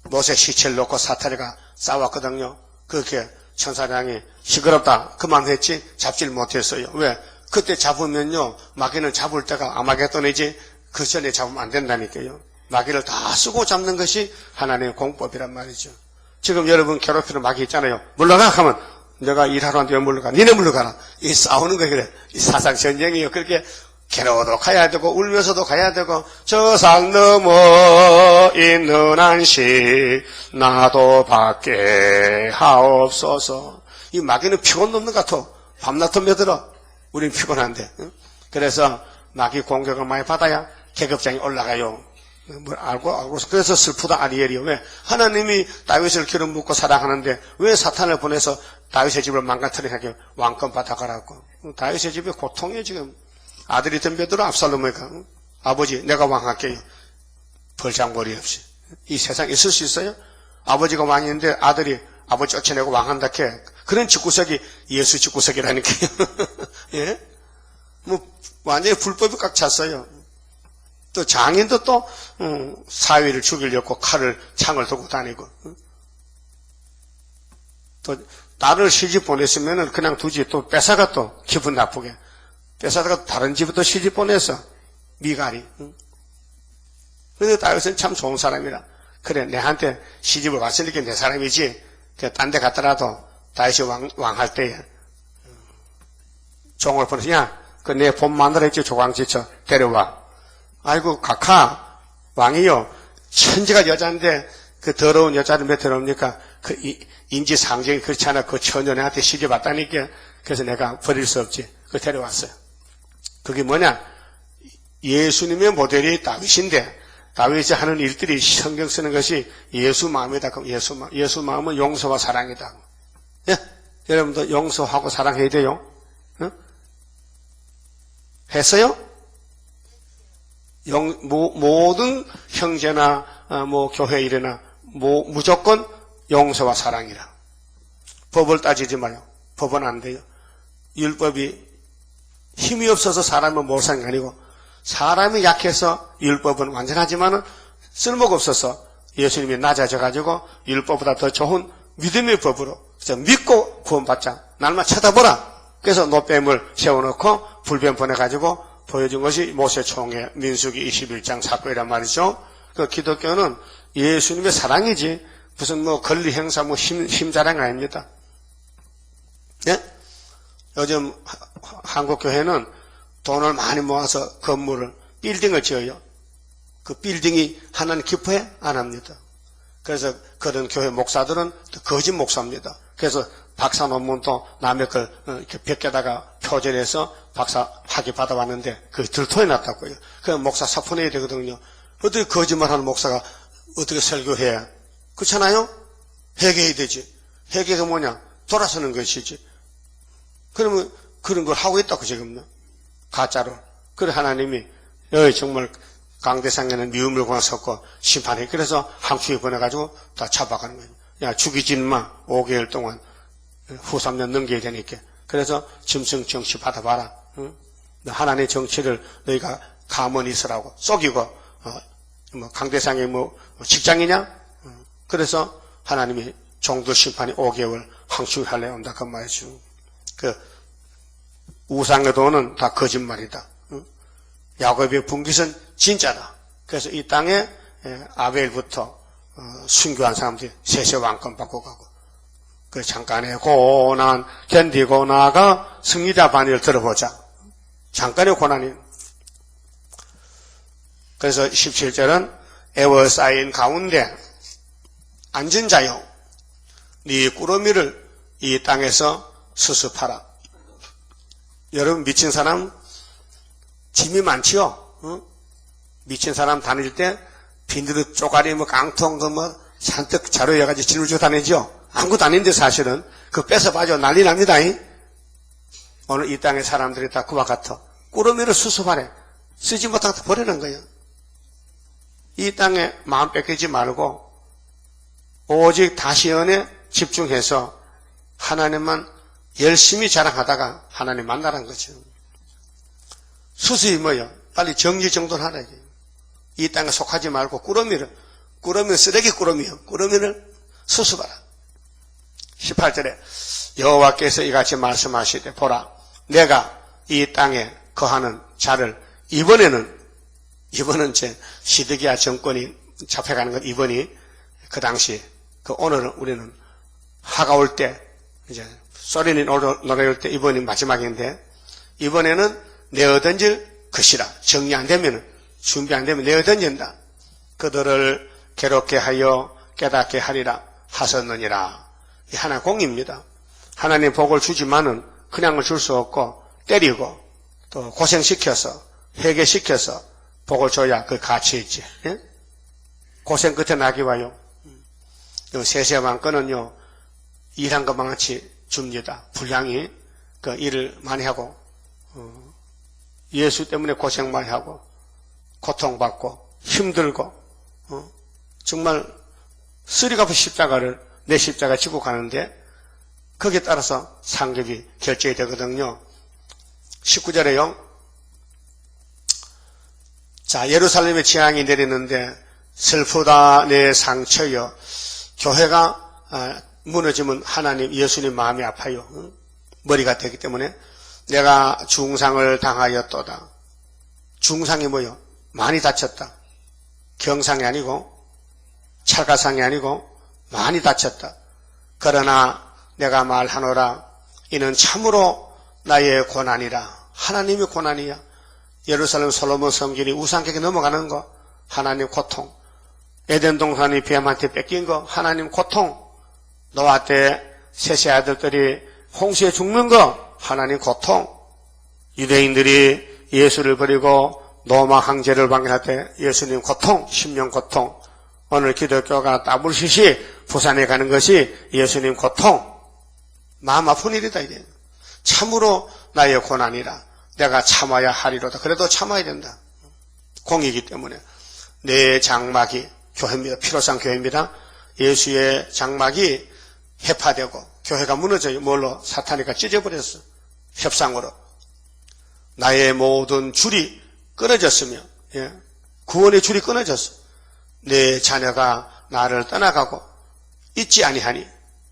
모세 시체를 놓고 사탄이가 싸웠거든요. 그렇게 천사장이 시끄럽다 그만했지 잡지를 못했어요. 왜? 그때 잡으면요 마귀는 잡을 때가 아마겟돈이지 그 전에 잡으면 안 된다니까요. 마귀를 다 쓰고 잡는 것이 하나님의 공법이란 말이죠. 지금 여러분 괴롭히는 마귀 있잖아요. 물러가 하면 내가 일하러 왔는데 왜 물러가? 니네 물러가라. 이 싸우는 거 그래. 이 사상 전쟁이요. 그렇게 괴로워도 가야 되고 울면서도 가야 되고 저 산 넘어 있는 한시 나도 받게 하옵소서. 이 마귀는 피곤 넘는 것 같아. 밤낮도며들어. 우린 피곤한데. 그래서 마귀 공격을 많이 받아야 계급장이 올라가요. 뭘 알고 그래서 슬프다 아리엘이요. 왜? 하나님이 다윗을 기름 붓고 사랑하는데 왜 사탄을 보내서 다윗의 집을 망가뜨리게 하게 왕권 받아가라고. 다윗의 집이 고통이에요 지금. 아들이 덤벼들어 압살롬에가 아버지 내가 왕할게요. 벌장머리 없이. 이 세상 있을 수 있어요? 아버지가 왕인데 아들이 아버지 쫓아내고 왕한다 캐. 그런 집구석이 예수 집구석이라니까요. 예? 완전히 불법이 꽉 찼어요. 또 장인도 또 사위를 죽이려고 칼을 창을 들고 다니고 또 딸을 시집 보냈으면 그냥 두지 또 뺏어가 또 기분 나쁘게 뺏어다가 다른 집에 또 시집 보내서 미갈이. 그런데 다윗은 참 좋은 사람이라. 그래 내한테 시집을 왔으니까 내 사람이지. 딴 데 갔더라도 다윗이 왕할 때에 종을 보내서 야 그 내 본 마누라 있지 조광지처 데려와. 아이고 각하 왕이요, 천지가 여자인데 그 더러운 여자를 몇 데려옵니까? 그 인지상정이 그렇지 않아 그 처녀한테 시집왔다니까. 그래서 내가 버릴 수 없지. 그 데려왔어요. 그게 뭐냐? 예수님의 모델이 다윗인데 다윗이 하는 일들이 성경 쓰는 것이 예수 마음이다. 예수 마음은 용서와 사랑이다. 예? 여러분도 용서하고 사랑해야 돼요. 어? 했어요? 모든 형제나 교회 일이나 무조건 용서와 사랑이라. 법을 따지지 마요. 법은 안 돼요. 율법이 힘이 없어서 사람은 못 사는 게 아니고 사람이 약해서 율법은 완전하지만은 쓸모가 없어서 예수님이 낮아져가지고 율법보다 더 좋은 믿음의 법으로 믿고 구원받자. 날만 쳐다보라. 그래서 노뱀을 세워놓고 불뱀 보내가지고 보여준 것이 모세총회 민수기 21장 사건이란 말이죠. 그 기독교는 예수님의 사랑이지 무슨 권리 행사 힘 자랑 아닙니다. 네? 요즘 한국 교회는 돈을 많이 모아서 건물을 빌딩을 지어요. 그 빌딩이 하나님 기뻐해? 안 합니다. 그래서 그런 교회 목사들은 거짓 목사입니다. 그래서 박사 논문도 남의 걸 이렇게 벽에다가 표절해서 박사 학위 받아왔는데 그게 들토해 놨다고요. 그 목사 사포내야 되거든요. 어떻게 거짓말하는 목사가 어떻게 설교해? 그렇잖아요? 회개해야 되지. 회개가 뭐냐? 돌아서는 것이지. 그러면 그런 걸 하고 있다고 지금요. 가짜로. 그래 하나님이 정말 강대상에는 미움을 섞고 심판해. 그래서 항추에 보내가지고 다 잡아가는 거예요. 야 죽이지 마. 5개월 동안 후 3년 넘겨야 되니까. 그래서 짐승 정치 받아봐라. 응? 하나님의 정치를 너희가 가만히 있으라고 속이고 강대상이 직장이냐? 그래서 하나님이 종들 심판이 5개월 항추할래 온다 그 말이죠. 그 우상의 돈은 다 거짓말이다. 야곱의 분깃은 진짜다. 그래서 이 땅에 아벨부터 순교한 사람들이 세세왕권 받고 가고 그 잠깐의 고난 견디고 나가 승리자 반열을 들어보자. 잠깐의 고난이. 그래서 17절은 에워싸인 가운데 앉은 자여 네 꾸러미를 이 땅에서 수습하라. 여러분 미친 사람 짐이 많지요. 미친 사람 다닐 때 빈드릇 쪼가리 깡통 잔뜩 자루여가지고 짊어지고 다니죠. 아무것도 아닌데 사실은 그 뺏어봐줘 난리 납니다. 오늘 이 땅의 사람들이 다 그와 같아. 꾸러미를 수습하래. 쓰지 못하고 버리는 거예요. 이 땅에 마음 뺏기지 말고 오직 다시 은혜에 집중해서 하나님만 열심히 자랑하다가 하나님 만나라는 거죠. 수습이 뭐예요? 빨리 정리정돈하라. 이 땅에 속하지 말고 꾸러미는 쓰레기 꾸러미요. 꾸러미를 수습하라. 18절에 여호와께서 이같이 말씀하시되 보라 내가 이 땅에 거하는 자를 이번은 제 시드기야 정권이 잡혀가는 건 이번이 그 당시 오늘은 우리는 하가 올 때 이제 소련이 노래할 때 이번이 마지막인데 이번에는 내어 던질 것이라. 정리 안 되면 준비 안 되면 내어 던진다. 그들을 괴롭게 하여 깨닫게 하리라 하셨느니라. 이 하나 공입니다. 하나님 복을 주지만은 그냥을 줄 수 없고 때리고 또 고생시켜서 회개시켜서 복을 줘야 그 가치 있지. 예? 고생 끝에 낙이 와요. 세세한 건은요 일한 것만 같이 줍니다. 불량이 그 일을 많이 하고 예수 때문에 고생 많이 하고 고통받고 힘들고 정말 쓰리가프 십자가를 내 십자가 지고 가는데 거기에 따라서 상급이 결정이 되거든요. 19절에요. 자 예루살렘의 재앙이 내리는데 슬프다 내 상처여. 교회가 무너지면 하나님 예수님 마음이 아파요. 머리가 되기 때문에 내가 중상을 당하였도다. 중상이 뭐요? 많이 다쳤다. 경상이 아니고 찰가상이 아니고 많이 다쳤다. 그러나 내가 말하노라 이는 참으로 나의 고난이라. 하나님의 고난이야. 예루살렘 솔로몬 성전이 우상에게 넘어가는 거 하나님 고통. 에덴 동산이 뱀한테 뺏긴 거 하나님 고통. 노아 때 셋의 아들들이 홍수에 죽는 거 하나님 고통. 유대인들이 예수를 버리고 로마 황제를 방해할 때 예수님 고통, 십년 고통. 오늘 기독교가 따블시시 부산에 가는 것이 예수님 고통. 마음 아픈 일이다 이게. 참으로 나의 고난이라 내가 참아야 하리로다. 그래도 참아야 된다. 공이기 때문에. 내 장막이 교회입니다. 피로상 교회입니다. 예수의 장막이 해파되고 교회가 무너져요. 뭘로? 사탄이가 찢어버렸어. 협상으로. 나의 모든 줄이 끊어졌으며 구원의 줄이 끊어졌어. 내 자녀가 나를 떠나가고 있지 아니하니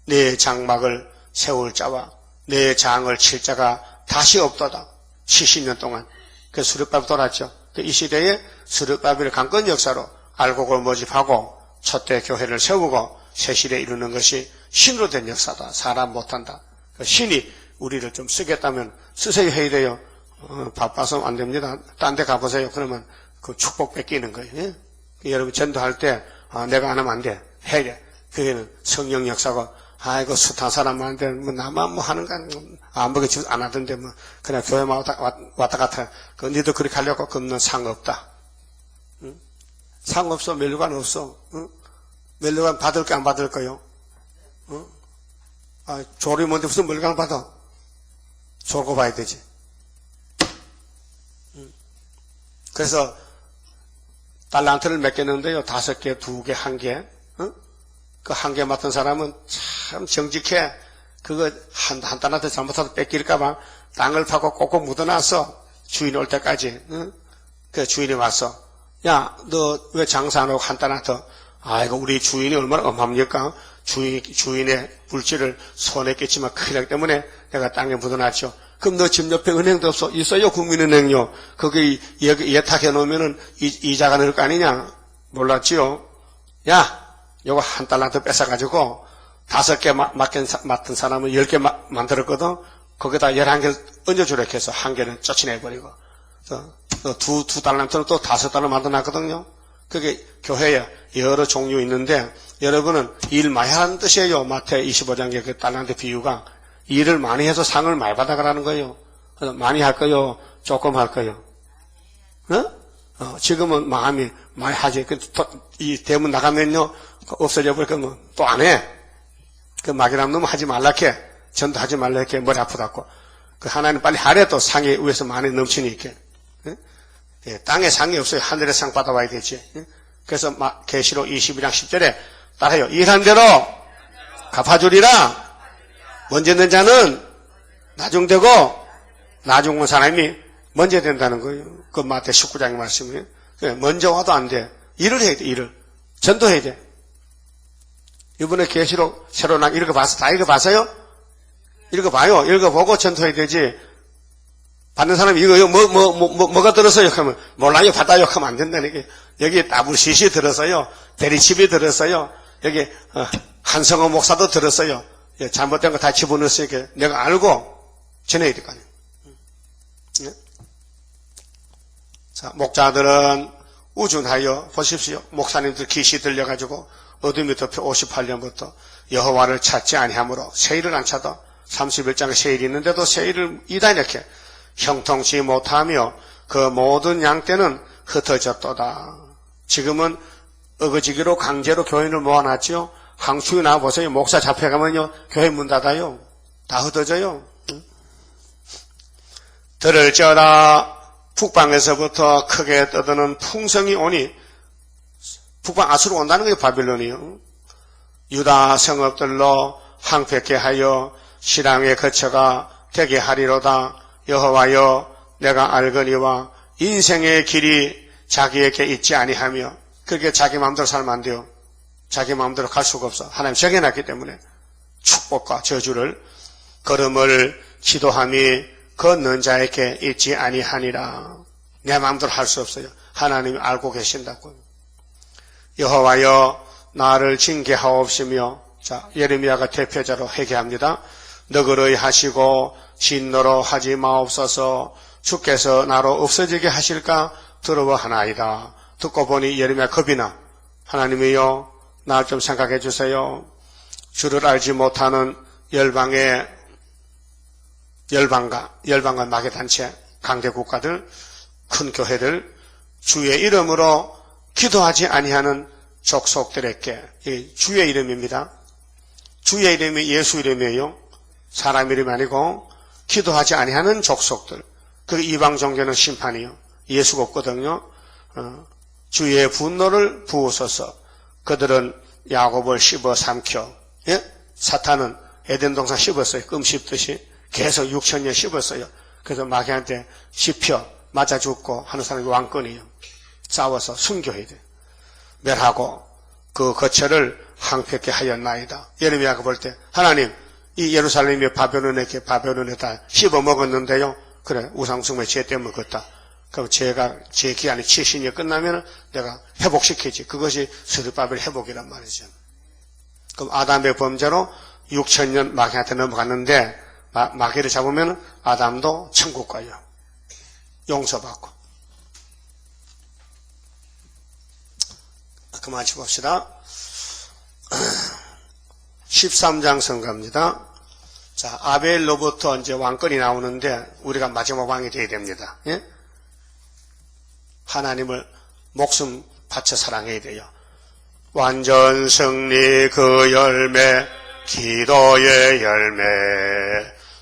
내 장막을 세울 자와 내 장을 칠 자가 다시 없도다. 70년 동안 그 수르바벨 돌았죠. 이 시대에 스룹바벨 강건 역사로 알곡을 모집하고 첫대 교회를 세우고 새 시대 이루는 것이 신으로 된 역사다. 사람 못한다. 신이 우리를 좀 쓰겠다면 쓰세요 해야 돼요. 바빠서 안 됩니다. 딴 데 가보세요. 그러면 그 축복 뺏기는 거예요. 예? 여러분 전도할 때 내가 안 하면 안 돼. 해야 돼. 그게는 성령 역사고 아이고 숱한 사람 많은데 뭐 나만 뭐 하는 거 아무렇게 안 하던데 뭐 그냥 교회만 왔다 갔다. 그 니도 그렇게 하려고 그러면 상없다. 응? 상없어. 멸류관 없어. 응? 멸류관 받을 거 안 받을 거요? 응? 조리 뭔데 무슨 멸류관 받아? 졸고 봐야 되지. 그래서 달란트를 맡겼는데요. 5개, 2개, 1개. 응? 그 1개 맡은 사람은 참 정직해. 그거 한 달란트 잘못해서 뺏길까봐 땅을 파고 꼭꼭 묻어놨어. 주인 올 때까지. 응? 그 주인이 왔어. 야, 너 왜 장사 안 하고 한 달란트? 아이고, 우리 주인이 얼마나 엄합니까? 주인의 물질을 손에 끼치면 큰일 나기 때문에 내가 땅에 묻어놨죠. 그럼 너 집 옆에 은행도 없어? 있어요, 국민은행요. 거기 예탁해 놓으면은 이자가 늘 거 아니냐? 몰랐지요? 야, 요거 한 달란트 뺏어가지고 5개 맡은 사람은 10개 만들었거든? 거기다 11개를 얹어주라 해서 1개는 쫓아내버리고. 두 달란트는 또 5달러 만들어놨거든요? 그게 교회에 여러 종류 있는데, 여러분은 일 많이 하는 뜻이에요. 마태 25장의 그 달란트 비유가. 일을 많이 해서 상을 많이 받아가라는 거예요. 많이 할 거요? 조금 할 거요? 지금은 마음이 많이 하지. 이 대문 나가면요, 없어져 버리면 또 안 해. 그 막이란 놈은 하지 말라케. 전도하지 말라케. 머리 아프다고. 그 하나님 빨리 하래 또 상이 위에서 많이 넘치니까. 땅에 상이 없어요. 하늘에 상 받아와야 되지. 그래서 계시록 22장 10절에 따라요. 일한 대로 갚아주리라. 먼저 된 자는 나중되고 나중 온 사람이 먼저 된다는 거예요. 그 마태 19장의 말씀이에요. 먼저 와도 안 돼. 일을 해야 돼. 일을. 전도해야 돼. 이번에 계시록 새로 난 읽어봤어. 다 읽어봤어요? 읽어봐요. 읽어보고 전도해야 되지. 받는 사람이 이거요. 뭐가 들었어요? 하면 몰라요. 받아요. 하면 안 된다는 게. 여기 따블시시 들었어요. 대리칩이 들었어요. 여기 한성호 목사도 들었어요. 잘못된 거 다 집어넣었으니까 내가 알고 전해야 될 거 아니에요. 자, 목자들은 우준하여 보십시오. 목사님들 기시 들려가지고 어둠이 덮여 58년부터 여호와를 찾지 아니하므로 세일을 안 찾아. 31장에 세일이 있는데도 세일을 이단이렇게 형통치 못하며 그 모든 양떼는 흩어졌도다. 지금은 어거지기로 강제로 교인을 모아놨죠. 항추에 나와보세요. 목사 잡혀가면요 교회 문 닫아요. 다 흩어져요. 들을지어다 북방에서부터 크게 떠드는 풍성이 오니, 북방 아수로 온다는 거예요. 바빌론이요. 유다 성읍들로 항백케 하여 실랑에 거처가 되게 하리로다. 여호와여 내가 알거니와 인생의 길이 자기에게 있지 아니하며, 그렇게 자기 마음대로 살면 안 돼요. 자기 마음대로 갈 수가 없어. 하나님 정해놨기 때문에 축복과 저주를 걸음을 기도함이 걷는 자에게 있지 아니하니라. 내 마음대로 할 수 없어요. 하나님이 알고 계신다고. 여호와여 나를 징계하옵시며, 자 예레미야가 대표자로 회개합니다. 너그러이 하시고 진노로 하지 마옵소서. 주께서 나로 없어지게 하실까 두려워하나이다. 듣고 보니 예레미야 겁이 나. 하나님이여, 날 좀 생각해 주세요. 주를 알지 못하는 열방과 마개단체, 강대국가들, 큰 교회들, 주의 이름으로 기도하지 아니하는 족속들에게, 주의 이름입니다. 주의 이름이 예수 이름이에요. 사람 이름이 아니고 기도하지 아니하는 족속들. 그 이방 종교는 심판이요. 예수가 없거든요. 주의 분노를 부으소서. 그들은 야곱을 씹어 삼켜. 예? 사탄은 에덴 동산 씹었어요. 끔 씹듯이 계속 6,000년 씹었어요. 그래서 마귀한테 씹혀 맞아 죽고 하는 사람이 왕권이에요. 싸워서 순교해야 돼요. 멸하고 그 거처를 황폐케 하였나이다. 예레미야가 볼 때 하나님, 이 예루살렘이 바벨론에다 씹어 먹었는데요. 그래, 우상숭배 죄 때문에 그렇다. 그럼 제 기한이 70년이 끝나면 내가 회복시키지. 그것이 스룹바벨 회복이란 말이죠. 그럼 아담의 범죄로 6,000년 마귀한테 넘어갔는데 마귀를 잡으면 아담도 천국 가요. 용서받고. 그만 봅시다. 13장 선거입니다. 자, 아벨로부터 이제 왕권이 나오는데 우리가 마지막 왕이 되어야 됩니다. 예? 하나님을 목숨 바쳐 사랑해야 돼요. 완전 승리 그 열매, 기도의 열매,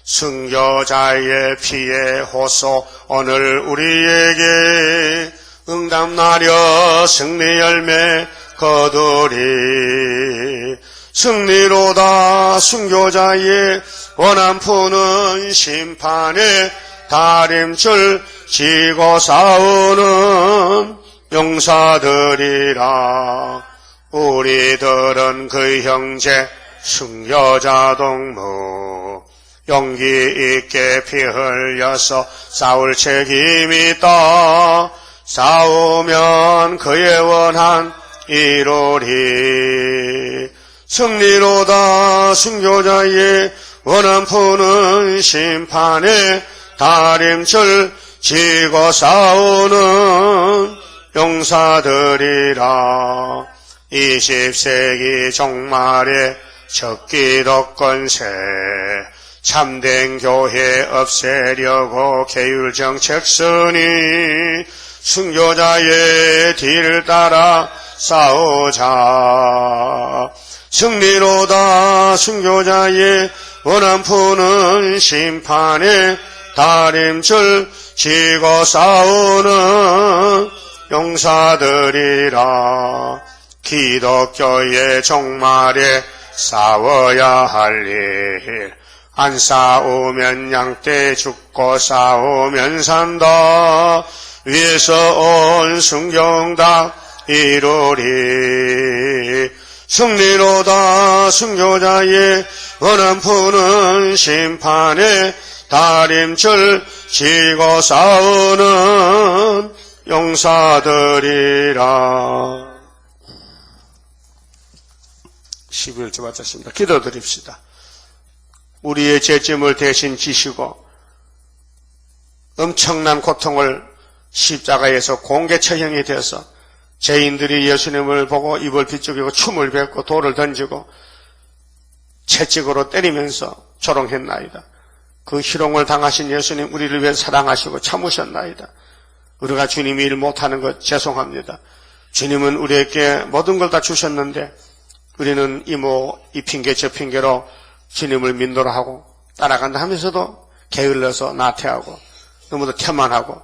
순교자의 피의 호소, 오늘 우리에게 응답나려 승리 열매 거두리. 승리로다 순교자의 원한 푸는 심판에 다림줄 지고 싸우는 용사들이라. 우리들은 그 형제 순교자 동무 용기 있게 피 흘려서 싸울 책임이 있다. 싸우면 그의 원한 이루리. 승리로다 순교자의 원한 푸는 심판에 다림줄 지고 싸우는 용사들이라. 20세기 종말에 적기독권세 참된 교회 없애려고 계율정책 쓰니 순교자의 뒤를 따라 싸우자. 승리로다 순교자의 원한 푸는 심판에 다림줄 지고 싸우는 용사들이라. 기독교의 종말에 싸워야 할 일, 안 싸우면 양떼 죽고 싸우면 산다. 위에서 온 순경다 이루리. 승리로다 순교자의 원한 푸는 심판에 다림줄 지고 싸우는 용사들이라. 11절 마쳤습니다. 기도드립시다. 우리의 죄짐을 대신 지시고 엄청난 고통을 십자가에서 공개 처형이 되어서 죄인들이 예수님을 보고 입을 비죽이고 춤을 뱉고 돌을 던지고 채찍으로 때리면서 조롱했나이다. 그 희롱을 당하신 예수님 우리를 위해 사랑하시고 참으셨나이다. 우리가 주님이 일 못하는 것 죄송합니다. 주님은 우리에게 모든 걸 다 주셨는데 우리는 이 핑계 저 핑계로 주님을 민도로 하고 따라간다 하면서도 게을러서 나태하고 너무도 태만하고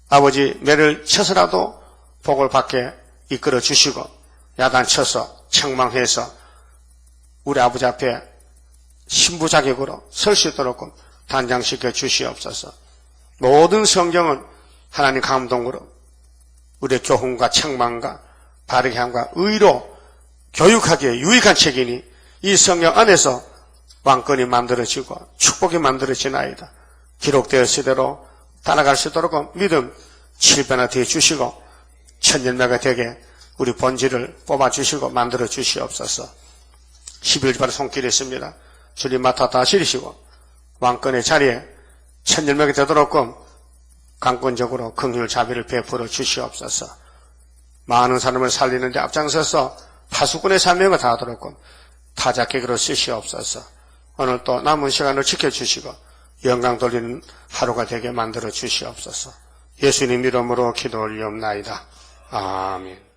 아버지 매를 쳐서라도 복을 받게 이끌어 주시고 야단쳐서 책망해서 우리 아버지 앞에 신부 자격으로 설 수 있도록 단장시켜 주시옵소서. 모든 성경은 하나님 감동으로 우리의 교훈과 책망과 바르게 함과 의로 교육하기에 유익한 책이니 이 성경 안에서 왕권이 만들어지고 축복이 만들어지나이다. 기록되었을 대로 따라갈 수 있도록 믿음 7배나 되어 주시고 천년매가 되게 우리 본질을 뽑아주시고 만들어 주시옵소서. 11절 손길이 있습니다. 주님 맡아 다스리시고 왕권의 자리에 천년매가 되도록 강권적으로 긍휼 자비를 베풀어 주시옵소서. 많은 사람을 살리는데 앞장서서 파수꾼의 사명을 다하도록 타작객으로 쓰시옵소서. 오늘 또 남은 시간을 지켜주시고 영광 돌리는 하루가 되게 만들어 주시옵소서. 예수님 이름으로 기도 올리옵나이다. 아멘.